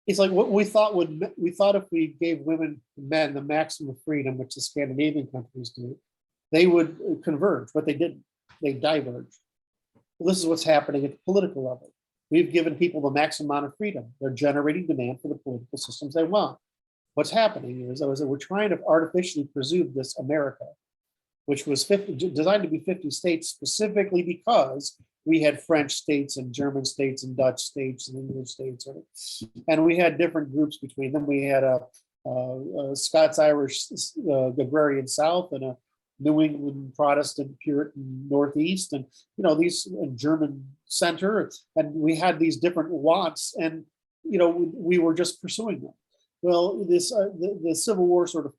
it's like what we thought if we gave women and men the maximum freedom, which the Scandinavian countries do, they would converge, but they didn't. They diverged. Well, this is what's happening at the political level. We've given people the maximum amount of freedom. They're generating demand for the political systems they want. What's happening is that we're trying to artificially presume this America, which was designed to be 50 states specifically because we had French states and German states and Dutch states and English states, and we had different groups between them. We had a Scots-Irish agrarian South and a New England Protestant Puritan Northeast, and these German center, and we had these different wants, and we were just pursuing them. Well, the Civil War sort of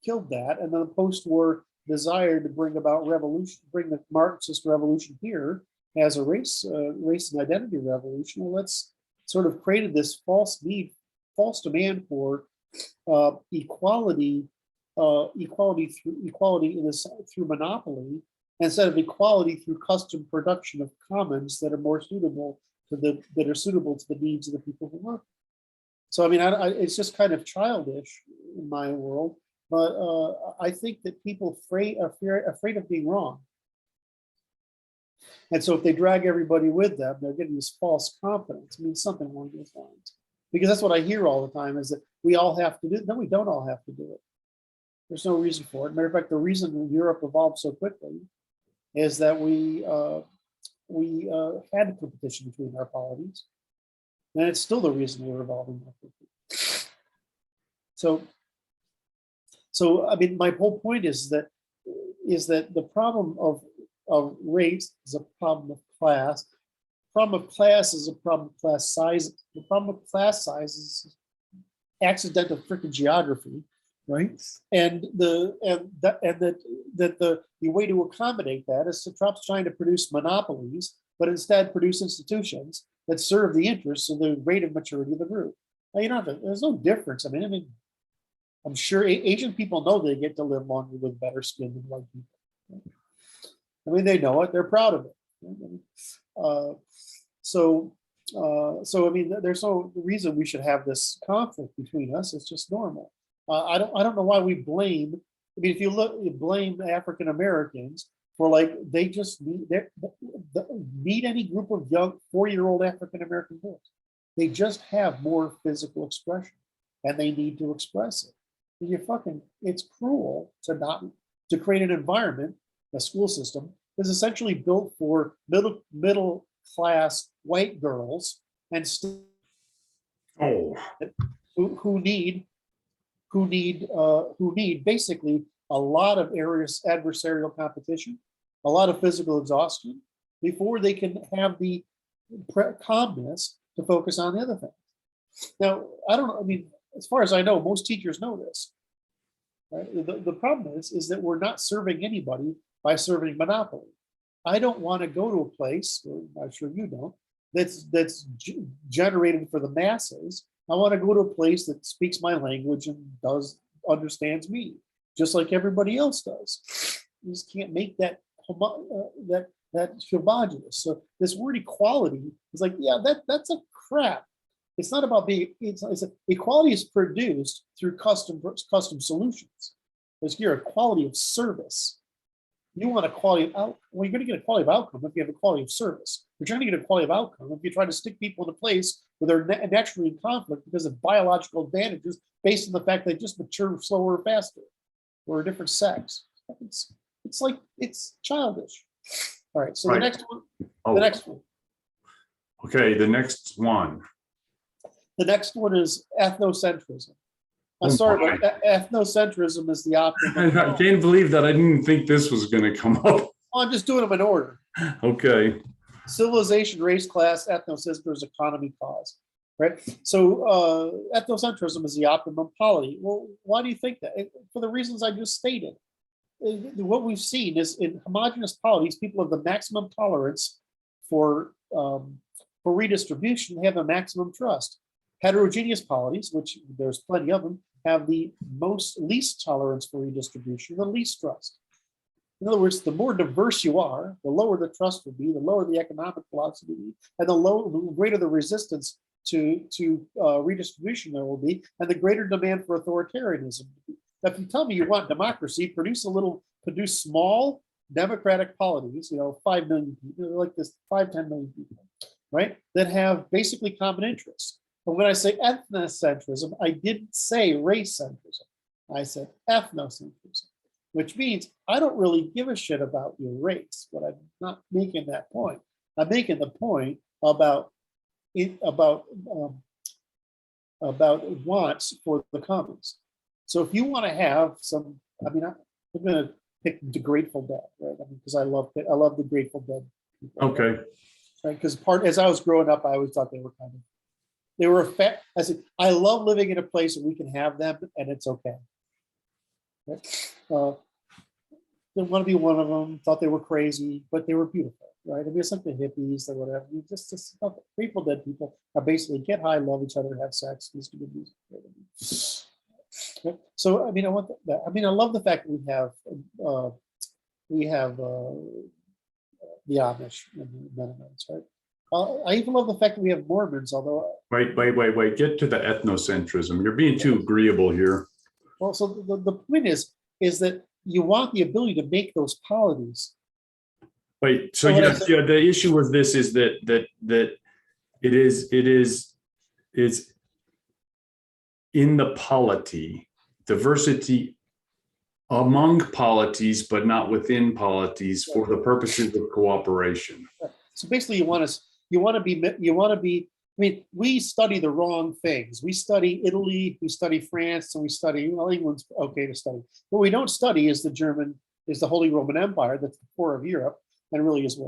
killed that, and then the post-war desire to bring about revolution, bring the Marxist revolution here as a race and identity revolution. Well, that's sort of created this false demand for equality through monopoly, instead of equality through custom production of commons that are more suitable to the needs of the people who want. So I mean, it's just kind of childish in my world, but I think that people are afraid of being wrong. And so if they drag everybody with them, they're getting this false confidence. I mean, something along those lines. Because that's what I hear all the time, is that we all have to do it. No, we don't all have to do it. There's no reason for it. Matter of fact, the reason Europe evolved so quickly is that we had a competition between our polities, and it's still the reason we're evolving more quickly. So I mean, my whole point is that the problem of race is a problem of class. The problem of class is a problem of class size. The problem of class size is accidental freaking geography, right? And the way to accommodate that is to stop trying to produce monopolies, but instead produce institutions that serve the interests of the rate of maturity of the group. Now, you don't have to, there's no difference. I mean, I'm sure Asian people know they get to live longer with better skin than white people. I mean, they know it. They're proud of it. So I mean, there's no reason we should have this conflict between us. It's just normal. I don't know why we blame. I mean, if you look, you blame African Americans for like they just meet any group of young 4-year-old African American boys. They just have more physical expression, and they need to express it. It's cruel to create an environment, a school system that's essentially built for middle class white girls and who need basically a lot of adversarial competition, a lot of physical exhaustion before they can have the calmness to focus on the other things. Now, I don't know. I mean, as far as I know, most teachers know this. Right? The problem is that we're not serving anybody by serving monopoly. I don't want to go to a place, I'm sure you don't, that's generated for the masses. I want to go to a place that speaks my language and understands me, just like everybody else does. You just can't make that homogenous. So this word equality is like, yeah, that's a crap. It's not about being. Equality is produced through custom solutions. There's here a quality of service. You want a quality of outcome. Well, you're going to get a quality of outcome if you have a quality of service. But you're going to get a quality of outcome if you try to stick people in a place where they're naturally in conflict because of biological advantages based on the fact they just mature slower or faster, or a different sex. It's childish. All right. So right. The next one. Oh. The next one. Okay. The next one. The next one is ethnocentrism. I'm sorry, but ethnocentrism is the optimum. I can't believe that I didn't think this was going to come up. Oh, I'm just doing them in order. Okay. Civilization, race, class, ethnocentric, economy, cause. Right. So ethnocentrism is the optimum polity. Well, why do you think that? For the reasons I just stated. What we've seen is in homogeneous polities, people have the maximum tolerance for redistribution, have a maximum trust. Heterogeneous polities, which there's plenty of them, have the least tolerance for redistribution, the least trust. In other words, the more diverse you are, the lower the trust will be, the lower the economic velocity will be, and the greater the resistance to redistribution there will be, and the greater demand for authoritarianism. Now, if you tell me you want democracy, produce small democratic polities, 5 million people, like this, 5-10 million people, right, that have basically common interests. But when I say ethnocentrism, I didn't say race centrism. I said ethnocentrism, which means I don't really give a shit about your race, but I'm not making that point. I'm making the point about wants for the commons. So if you want to have some, I'm going to pick the Grateful Dead, right? Because I love the Grateful Dead people. Okay. Right? Because as I was growing up, I always thought they were I said, I love living in a place where we can have them and it's okay. Right? Didn't want to be one of them, thought they were crazy, but they were beautiful, right? I mean, it's like the hippies or whatever. Just Grateful Dead people are basically get high, love each other, have sex, listen to good music. Right? So, I mean, I want that. I mean, I love the fact that we have the Amish and the Mennonites, right? I even love the fact that we have Mormons, although. Wait. Get to the ethnocentrism. You're being too agreeable here. Well, so the point is that you want the ability to make those polities. Wait, so the issue with this is that it's in the polity, diversity among polities, but not within polities for the purposes of cooperation. So basically, you want to be. I mean, we study the wrong things. We study Italy, we study France, and we study, well, England's okay to study. What we don't study is the Holy Roman Empire, that's the core of Europe, and really is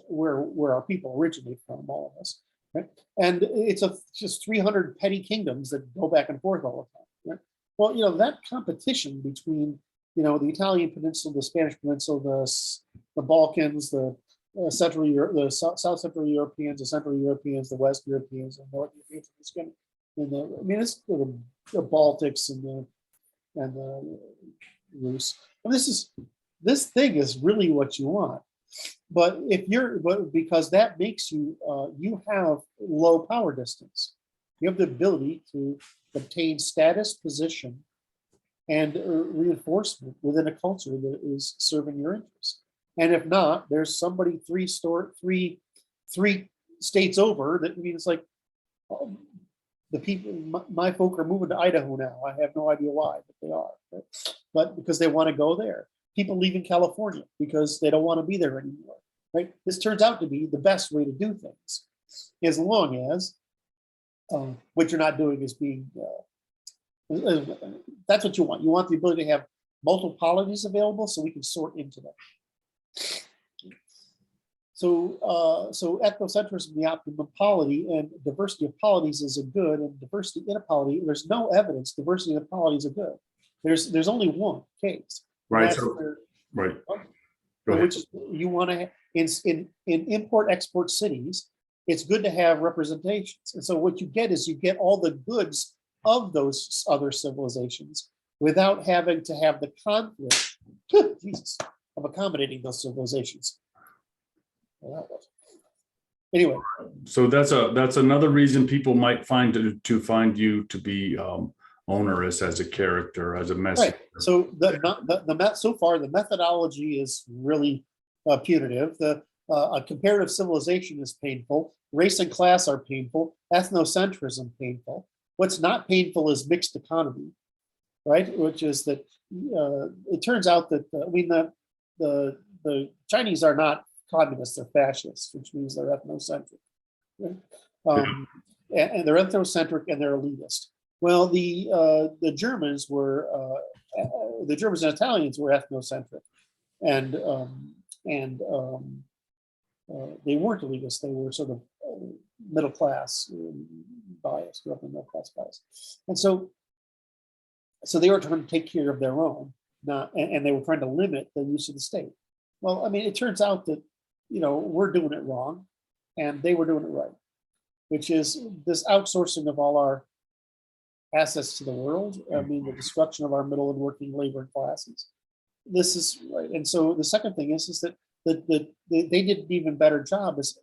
where our people originate from, all of us, right? And it's just 300 petty kingdoms that go back and forth all the time, right? Well, that competition between, the Italian peninsula, the Spanish peninsula, the Balkans, the Central Europe, the South Central Europeans, the Central Europeans, the West Europeans, and North Europeans. It's the Baltics and the Rus. And this thing is really what you want. But because that makes you you have low power distance. You have the ability to obtain status, position, and reinforcement within a culture that is serving your interests. And if not, there's somebody three states over that means like the people, my folk are moving to Idaho now. I have no idea why, but they are. Right? But because they want to go there. People leaving California because they don't want to be there anymore. Right? This turns out to be the best way to do things, as long as what you're not doing is being. That's what you want. You want the ability to have multiple polities available so we can sort into them. So ethnocentrism, the optimum polity, and diversity of polities is a good, and diversity in a polity, there's no evidence diversity of polities are good. There's only one case. Right. Right. Which is you want to in import-export cities, it's good to have representations. And so what you get is you get all the goods of those other civilizations without having to have the conflict Jesus, of accommodating those civilizations. Anyway, so that's another reason people might find you to be onerous as a character, as a message. Right. So so far the methodology is really punitive. A comparative civilization is painful. Race and class are painful. Ethnocentrism painful. What's not painful is mixed economy, right? Which is that it turns out that the Chinese are not communists, they're fascists, which means they're ethnocentric. Right? And they're ethnocentric and they're elitist. Well, the Germans and Italians were ethnocentric, and they weren't elitist. They were sort of middle class bias, grew up in middle class bias, and so they were trying to take care of their own, and they were trying to limit the use of the state. Well, I mean, it turns out that we're doing it wrong, and they were doing it right, which is this outsourcing of all our assets to the world. I mean, the destruction of our middle and working labor classes. This is right. And so the second thing is that they did an even better job. Is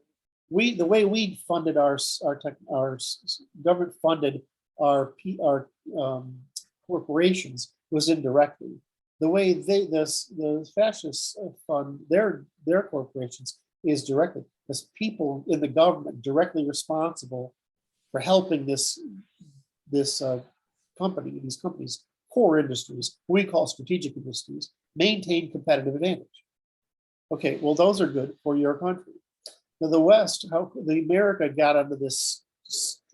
the way we funded our government funded our corporations was indirectly. The way the fascists fund their corporations is directly. There's people in the government directly responsible for helping these companies, core industries, we call strategic industries, maintain competitive advantage. Okay, well, those are good for your country. Now, the West, the America got into this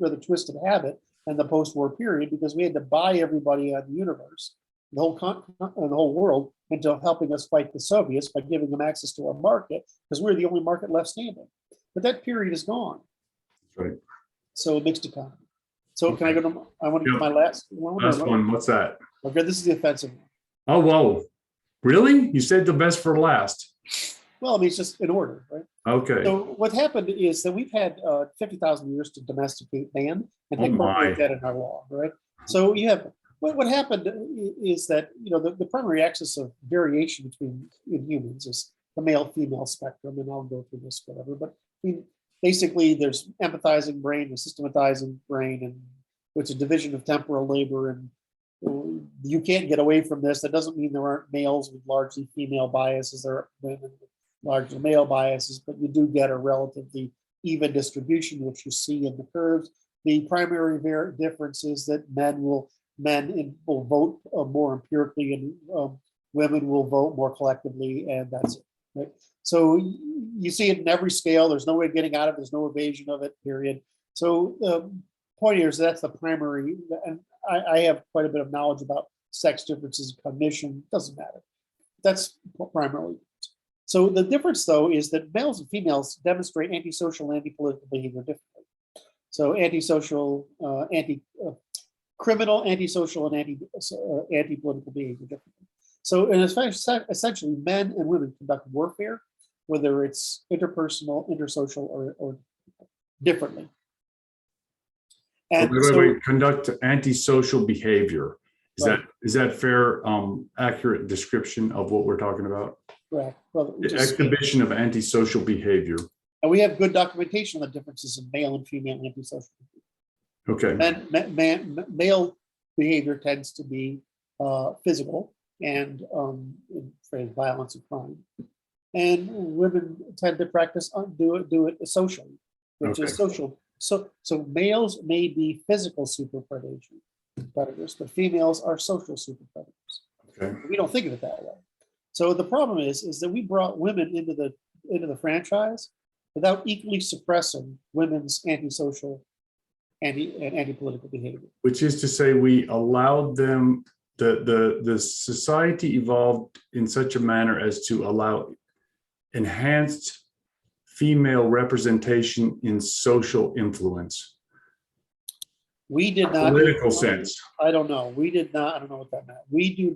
rather twisted habit in the post-war period because we had to buy everybody on the universe, the whole world, into helping us fight the Soviets by giving them access to our market because we're the only market left standing. But that period is gone. Right. So a mixed economy. So can I go to? I want to do my last one. Last one. What's that? Okay, this is the offensive one. Oh, whoa! Really? You said the best for last. Well, I mean, it's just in order, right? Okay. So what happened is that we've had 50,000 years to domesticate man and to incorporate that in our law, right? So you have what happened is that the primary axis of variation between humans is the male-female spectrum, and I'll go through this whatever. But I mean, basically, there's empathizing brain and systematizing brain, and it's a division of temporal labor, and you can't get away from this. That doesn't mean there aren't males with largely female biases. There are women with largely male biases, but you do get a relatively even distribution, which you see in the curves. The primary difference is that men will vote more empirically, and women will vote more collectively, and that's it. Right? So you see it in every scale. There's no way of getting out of it. There's no evasion of it, period. So the point here is that's the primary, and I have quite a bit of knowledge about sex differences, cognition, doesn't matter. That's primarily. So the difference, though, is that males and females demonstrate antisocial and anti-political behavior differently. So antisocial, criminal, antisocial, and anti-political behavior differently. So essentially, men and women conduct warfare, whether it's interpersonal, intersocial, or differently. And wait, conduct antisocial behavior. Right. Is that fair, accurate description of what we're talking about? Correct. Well, The exhibition of antisocial behavior. and we have good documentation of the differences in male and female antisocial behavior. Okay. Male behavior tends to be physical and violence and crime, and women tend to practice do it socially, which is social. So males may be physical super predators, but females are social super predators. Okay. We don't think of it that way. So the problem is that we brought women into the franchise without equally suppressing women's antisocial and anti-political behavior. Which is to say, we allowed them, the society evolved in such a manner as to allow enhanced female representation in social influence. We did not. Political sense. I don't know. We did not. I don't know what that meant. We did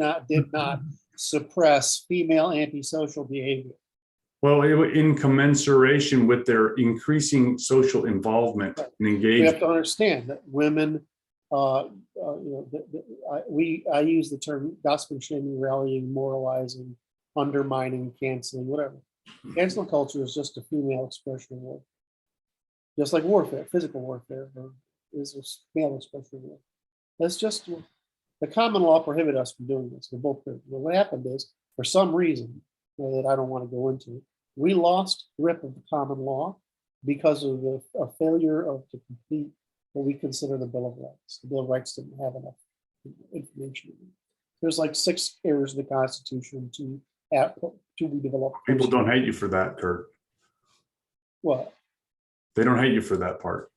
not suppress female antisocial behavior. Well, in commensuration with their increasing social involvement and engagement. We have to understand that women, I use the term gossiping, shaming, rallying, moralizing, undermining, canceling, whatever. Cancel culture is just a female expression of war. Just like warfare, physical warfare is a male expression of war. That's just the common law prohibited us from doing this. We're both prohibited. What happened is, for some reason that I don't want to go into, we lost grip of the common law because of a failure to complete what we consider the Bill of Rights. The Bill of Rights didn't have enough information. There's like 6 areas of the Constitution to be developed. People don't hate you for that, Kurt. What? They don't hate you for that part.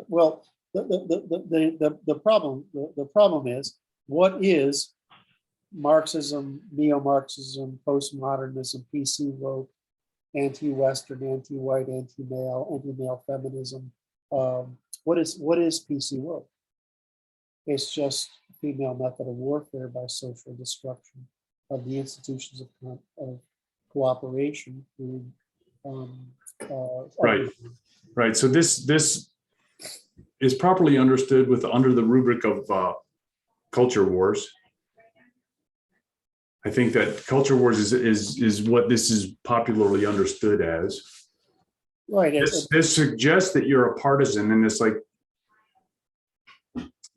Well, the problem is, what is Marxism, neo-Marxism, postmodernism, PC woke, anti-Western, anti-white, anti-male feminism? What is PC woke? It's just a female method of warfare by social destruction of the institutions of cooperation through Right. So this is properly understood under the rubric of culture wars. I think that culture wars is what this is popularly understood as. Right. This suggests that you're a partisan, and it's like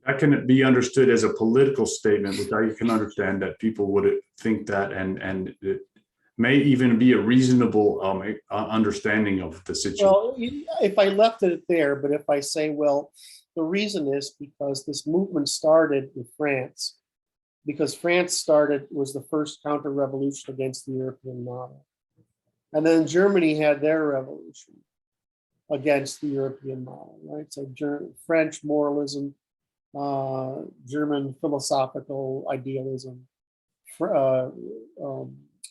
that can be understood as a political statement, which I can understand that people would think that, and it may even be a reasonable understanding of the situation. Well, if I left it there, but if I say, well, the reason is because this movement started with France, because France was the first counter-revolution against the European model. And then Germany had their revolution against the European model, right? So French moralism, German philosophical idealism,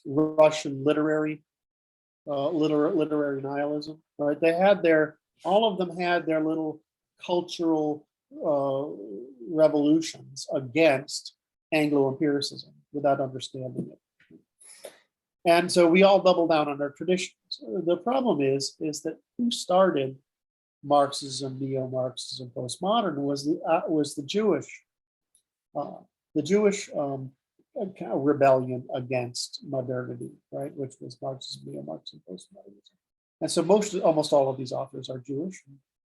Russian literary nihilism, right? All of them had their little cultural revolutions against Anglo-empiricism without understanding it. And so we all double down on our traditions. The problem is that who started Marxism, neo-Marxism, postmodern was the Jewish rebellion against modernity, right? Which was Marxism, neo-Marxism, postmodernism. And so almost all of these authors are Jewish,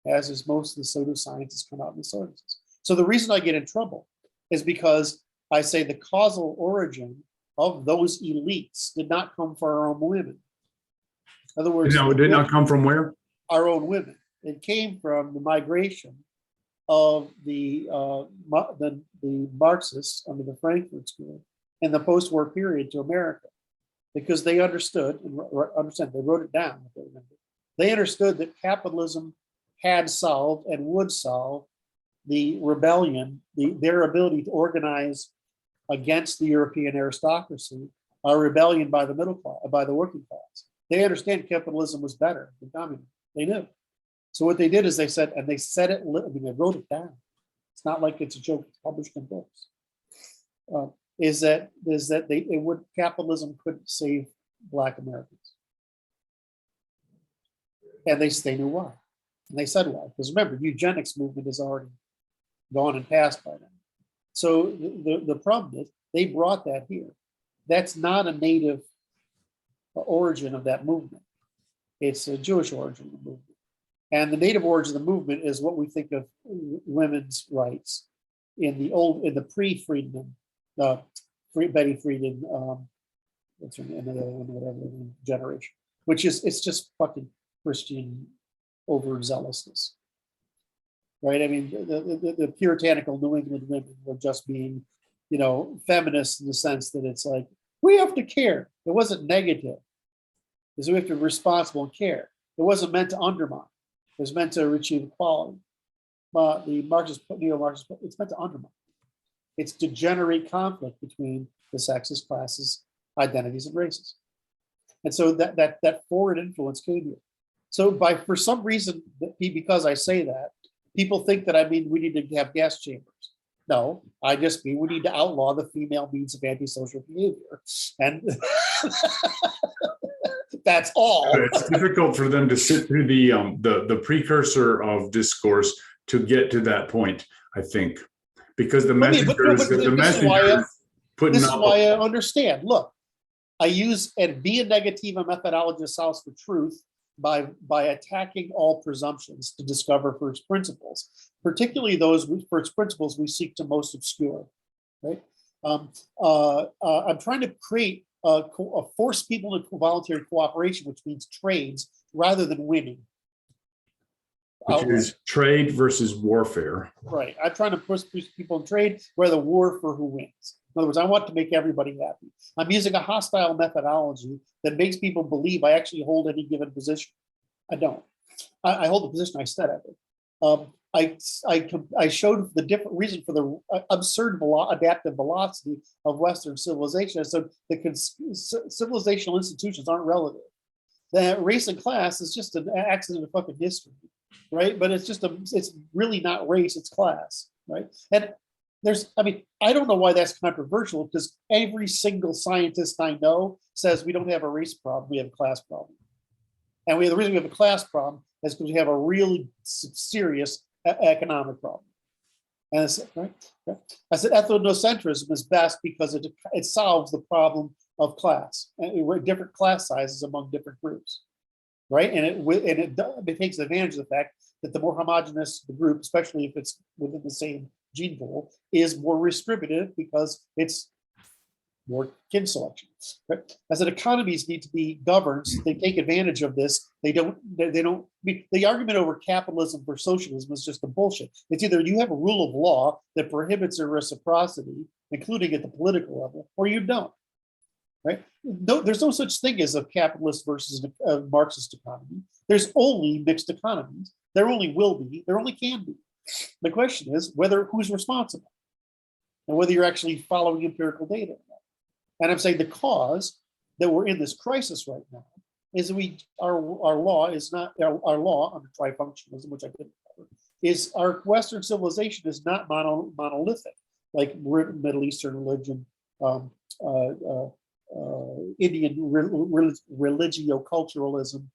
as is most of the pseudosciences come out in the sciences. So the reason I get in trouble is because I say the causal origin of those elites did not come from our own women. In other words, it did not come from where? Our own women. It came from the migration of the Marxists under the Frankfurt School in the post-war period to America, because they understood, and they wrote it down, if they remember. They understood that capitalism had solved and would solve the rebellion, their ability to organize against the European aristocracy, a rebellion by the middle class, by the working class. They understand capitalism was better than communism. They knew. So what they did is they said, and they said it, I mean, they wrote it down. It's not like it's a joke, it's published in books. Is that capitalism couldn't save Black Americans. And they knew why. And they said why. Because remember, eugenics movement has already gone and passed by then. So the problem is they brought that here. That's not a native origin of that movement. It's a Jewish origin of the movement. And the native origin of the movement is what we think of women's rights in the pre-Friedman, Betty Friedan, what's her name, whatever generation, which is, it's just fucking Christian overzealousness, right? I mean, the puritanical New England women were just being, feminists in the sense that it's like, we have to care. It wasn't negative. Because we have to be responsible and care. It wasn't meant to undermine. It was meant to achieve equality. But the neo-Marxist, it's meant to undermine. It's to generate conflict between the sexes, classes, identities, and races. And so that forward influence came here. So for some reason, because I say that, people think that I mean we need to have gas chambers. No, I just mean we need to outlaw the female means of antisocial behavior. And that's all. It's difficult for them to sit through the precursor of discourse to get to that point, I think. Because the messengers, putting this is why I understand. Look, I use a via-negativa methodology of solace for truth by attacking all presumptions to discover first principles, particularly those first principles we seek to most obscure, right? I'm trying to create force people into voluntary cooperation, which means trades rather than winning. Which is trade versus warfare. Right. I'm trying to push people in trade rather than war for who wins. In other words, I want to make everybody happy. I'm using a hostile methodology that makes people believe I actually hold any given position. I don't. I hold the position I said I did. I showed the different reason for the absurd adaptive velocity of Western civilization. So the civilizational institutions aren't relative. That race and class is just an accident of fucking history, right? But it's really not race, it's class, right? And I don't know why that's controversial, because every single scientist I know says we don't have a race problem, we have a class problem. And the reason we have a class problem is because we have a really serious economic problem. And it's, right? I said ethnocentrism is best because it solves the problem of class, and different class sizes among different groups, right? And it takes advantage of the fact that the more homogenous the group, especially if it's within the same gene pool, is more redistributive because it's more kin selection. Right? I said economies need to be governed. They take advantage of this. They don't. The argument over capitalism versus socialism is just a bullshit. It's either you have a rule of law that prohibits reciprocity, including at the political level, or you don't. Right? No, there's no such thing as a capitalist versus a Marxist economy. There's only mixed economies. There only will be. There only can be. The question is who's responsible, and whether you're actually following empirical data. And I'm saying the cause that we're in this crisis right now is that our law is not our law under trifunctionalism, which I didn't cover, is our Western civilization is not monolithic like Middle Eastern religion, Indian religio-culturalism,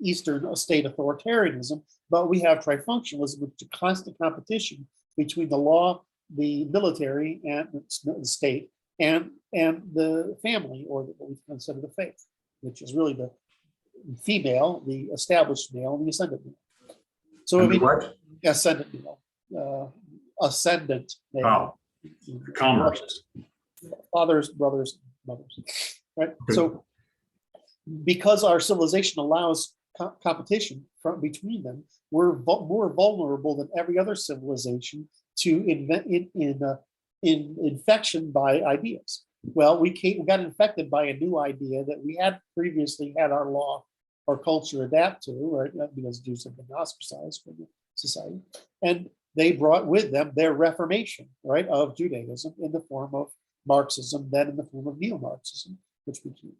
Eastern state authoritarianism, but we have trifunctionalism, which is a constant competition between the law, the military, and the state, and the family, or what we consider the faith, which is really the female, the established male, and the ascendant male. So I mean, what? Ascendant male, ascendant male. Oh, commerce. Fathers, brothers, mothers, right? Okay. So because our civilization allows competition from between them, we're more vulnerable than every other civilization to infection by ideas. Well, we got infected by a new idea that we had previously had our law or culture adapt to, right? Because Jews have been ostracized from the society, and they brought with them their reformation, right, of Judaism in the form of Marxism, then in the form of neo-Marxism, which became,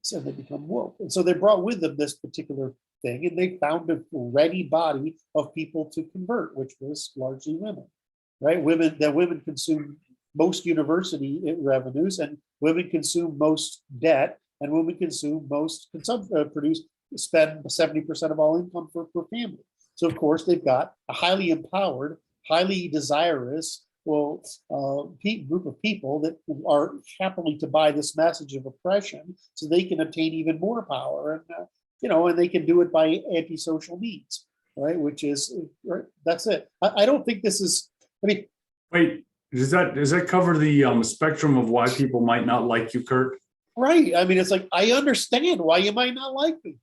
so they become woke. And so they brought with them this particular thing, and they found a ready body of people to convert, which was largely women, right? Women consume most university revenues, and women consume most debt, and women consume most spend 70% of all income for family. So of course they've got a highly empowered, highly desirous, group of people that are happily to buy this message of oppression, so they can obtain even more power, and and they can do it by antisocial means, right? Which is right. That's it. I don't think this is. I mean, wait. Does that cover the spectrum of why people might not like you, Kurt? Right. I mean, it's like, I understand why you might not like me,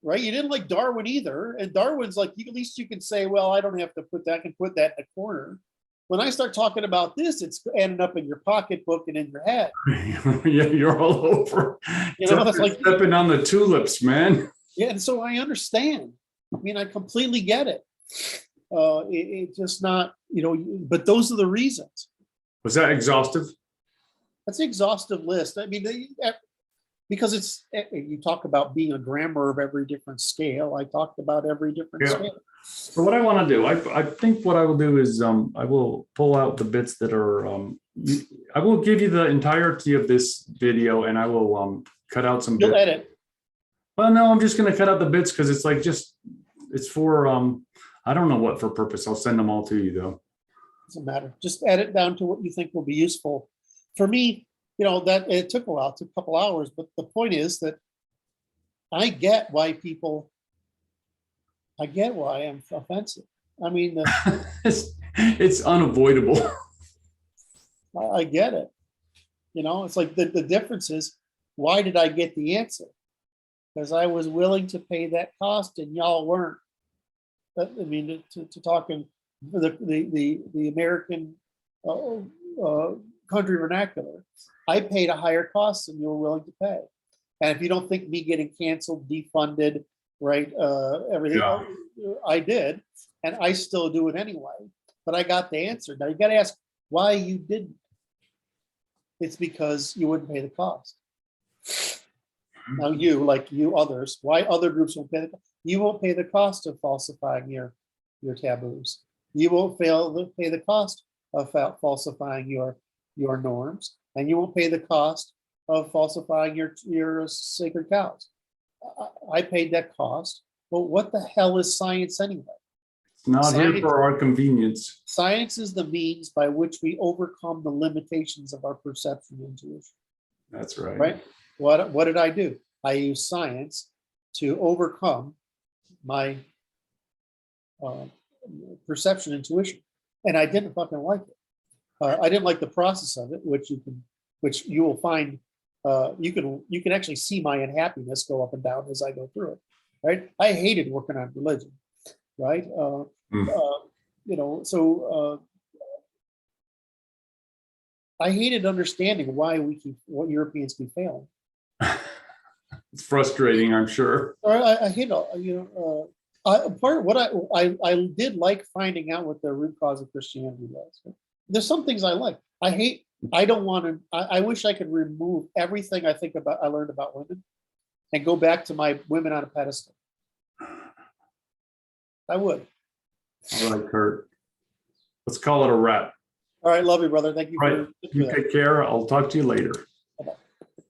right? You didn't like Darwin either. And Darwin's like, at least you can say, well, I don't have to put that, I can put that in the corner. When I start talking about this, it's ending up in your pocketbook and in your head. Yeah, you're all over. It's like stepping on the tulips, man. Yeah, and so I understand. I mean, I completely get it. It's just not, but those are the reasons. Was that exhaustive? That's an exhaustive list. I mean, because you talk about being a grammar of every different scale. I talked about every different scale. So what I want to do, I think what I will do is I will pull out the bits that are, I will give you the entirety of this video, and I will cut out some bits. You'll edit. Well, no, I'm just going to cut out the bits because it's like it's for, I don't know what for purpose. I'll send them all to you though. Doesn't matter. Just edit down to what you think will be useful. For me, that it took a while, it took a couple hours, but the point is that I get why I'm offensive. I mean, it's unavoidable. I get it. It's like the difference is, why did I get the answer? Because I was willing to pay that cost and y'all weren't. I mean, to talk in the American country vernacular, I paid a higher cost than you were willing to pay. And if you don't think me getting canceled, defunded, right, everything, Yeah. I did, and I still do it anyway. But I got the answer. Now you got to ask why you didn't. It's because you wouldn't pay the cost. Now you others, why other groups won't pay the cost? You won't pay the cost of falsifying your taboos. You won't pay the cost of falsifying your norms, and you won't pay the cost of falsifying your sacred cows. I paid that cost. But what the hell is science anyway? It's not here for our convenience. Science is the means by which we overcome the limitations of our perception and intuition. That's right. Right? What did I do? I used science to overcome my perception intuition, and I didn't fucking like it. I didn't like the process of it, which you will find. You can actually see my unhappiness go up and down as I go through it. Right? I hated working on religion. Right? So I hated understanding why Europeans keep failing. It's frustrating, I'm sure. I hate part of what I did like finding out what the root cause of Christianity was. There's some things I like. I wish I could remove everything I learned about women and go back to my women on a pedestal. I would. All right, Kurt. Let's call it a wrap. All right, love you, brother. Thank you. All right, you take care. I'll talk to you later.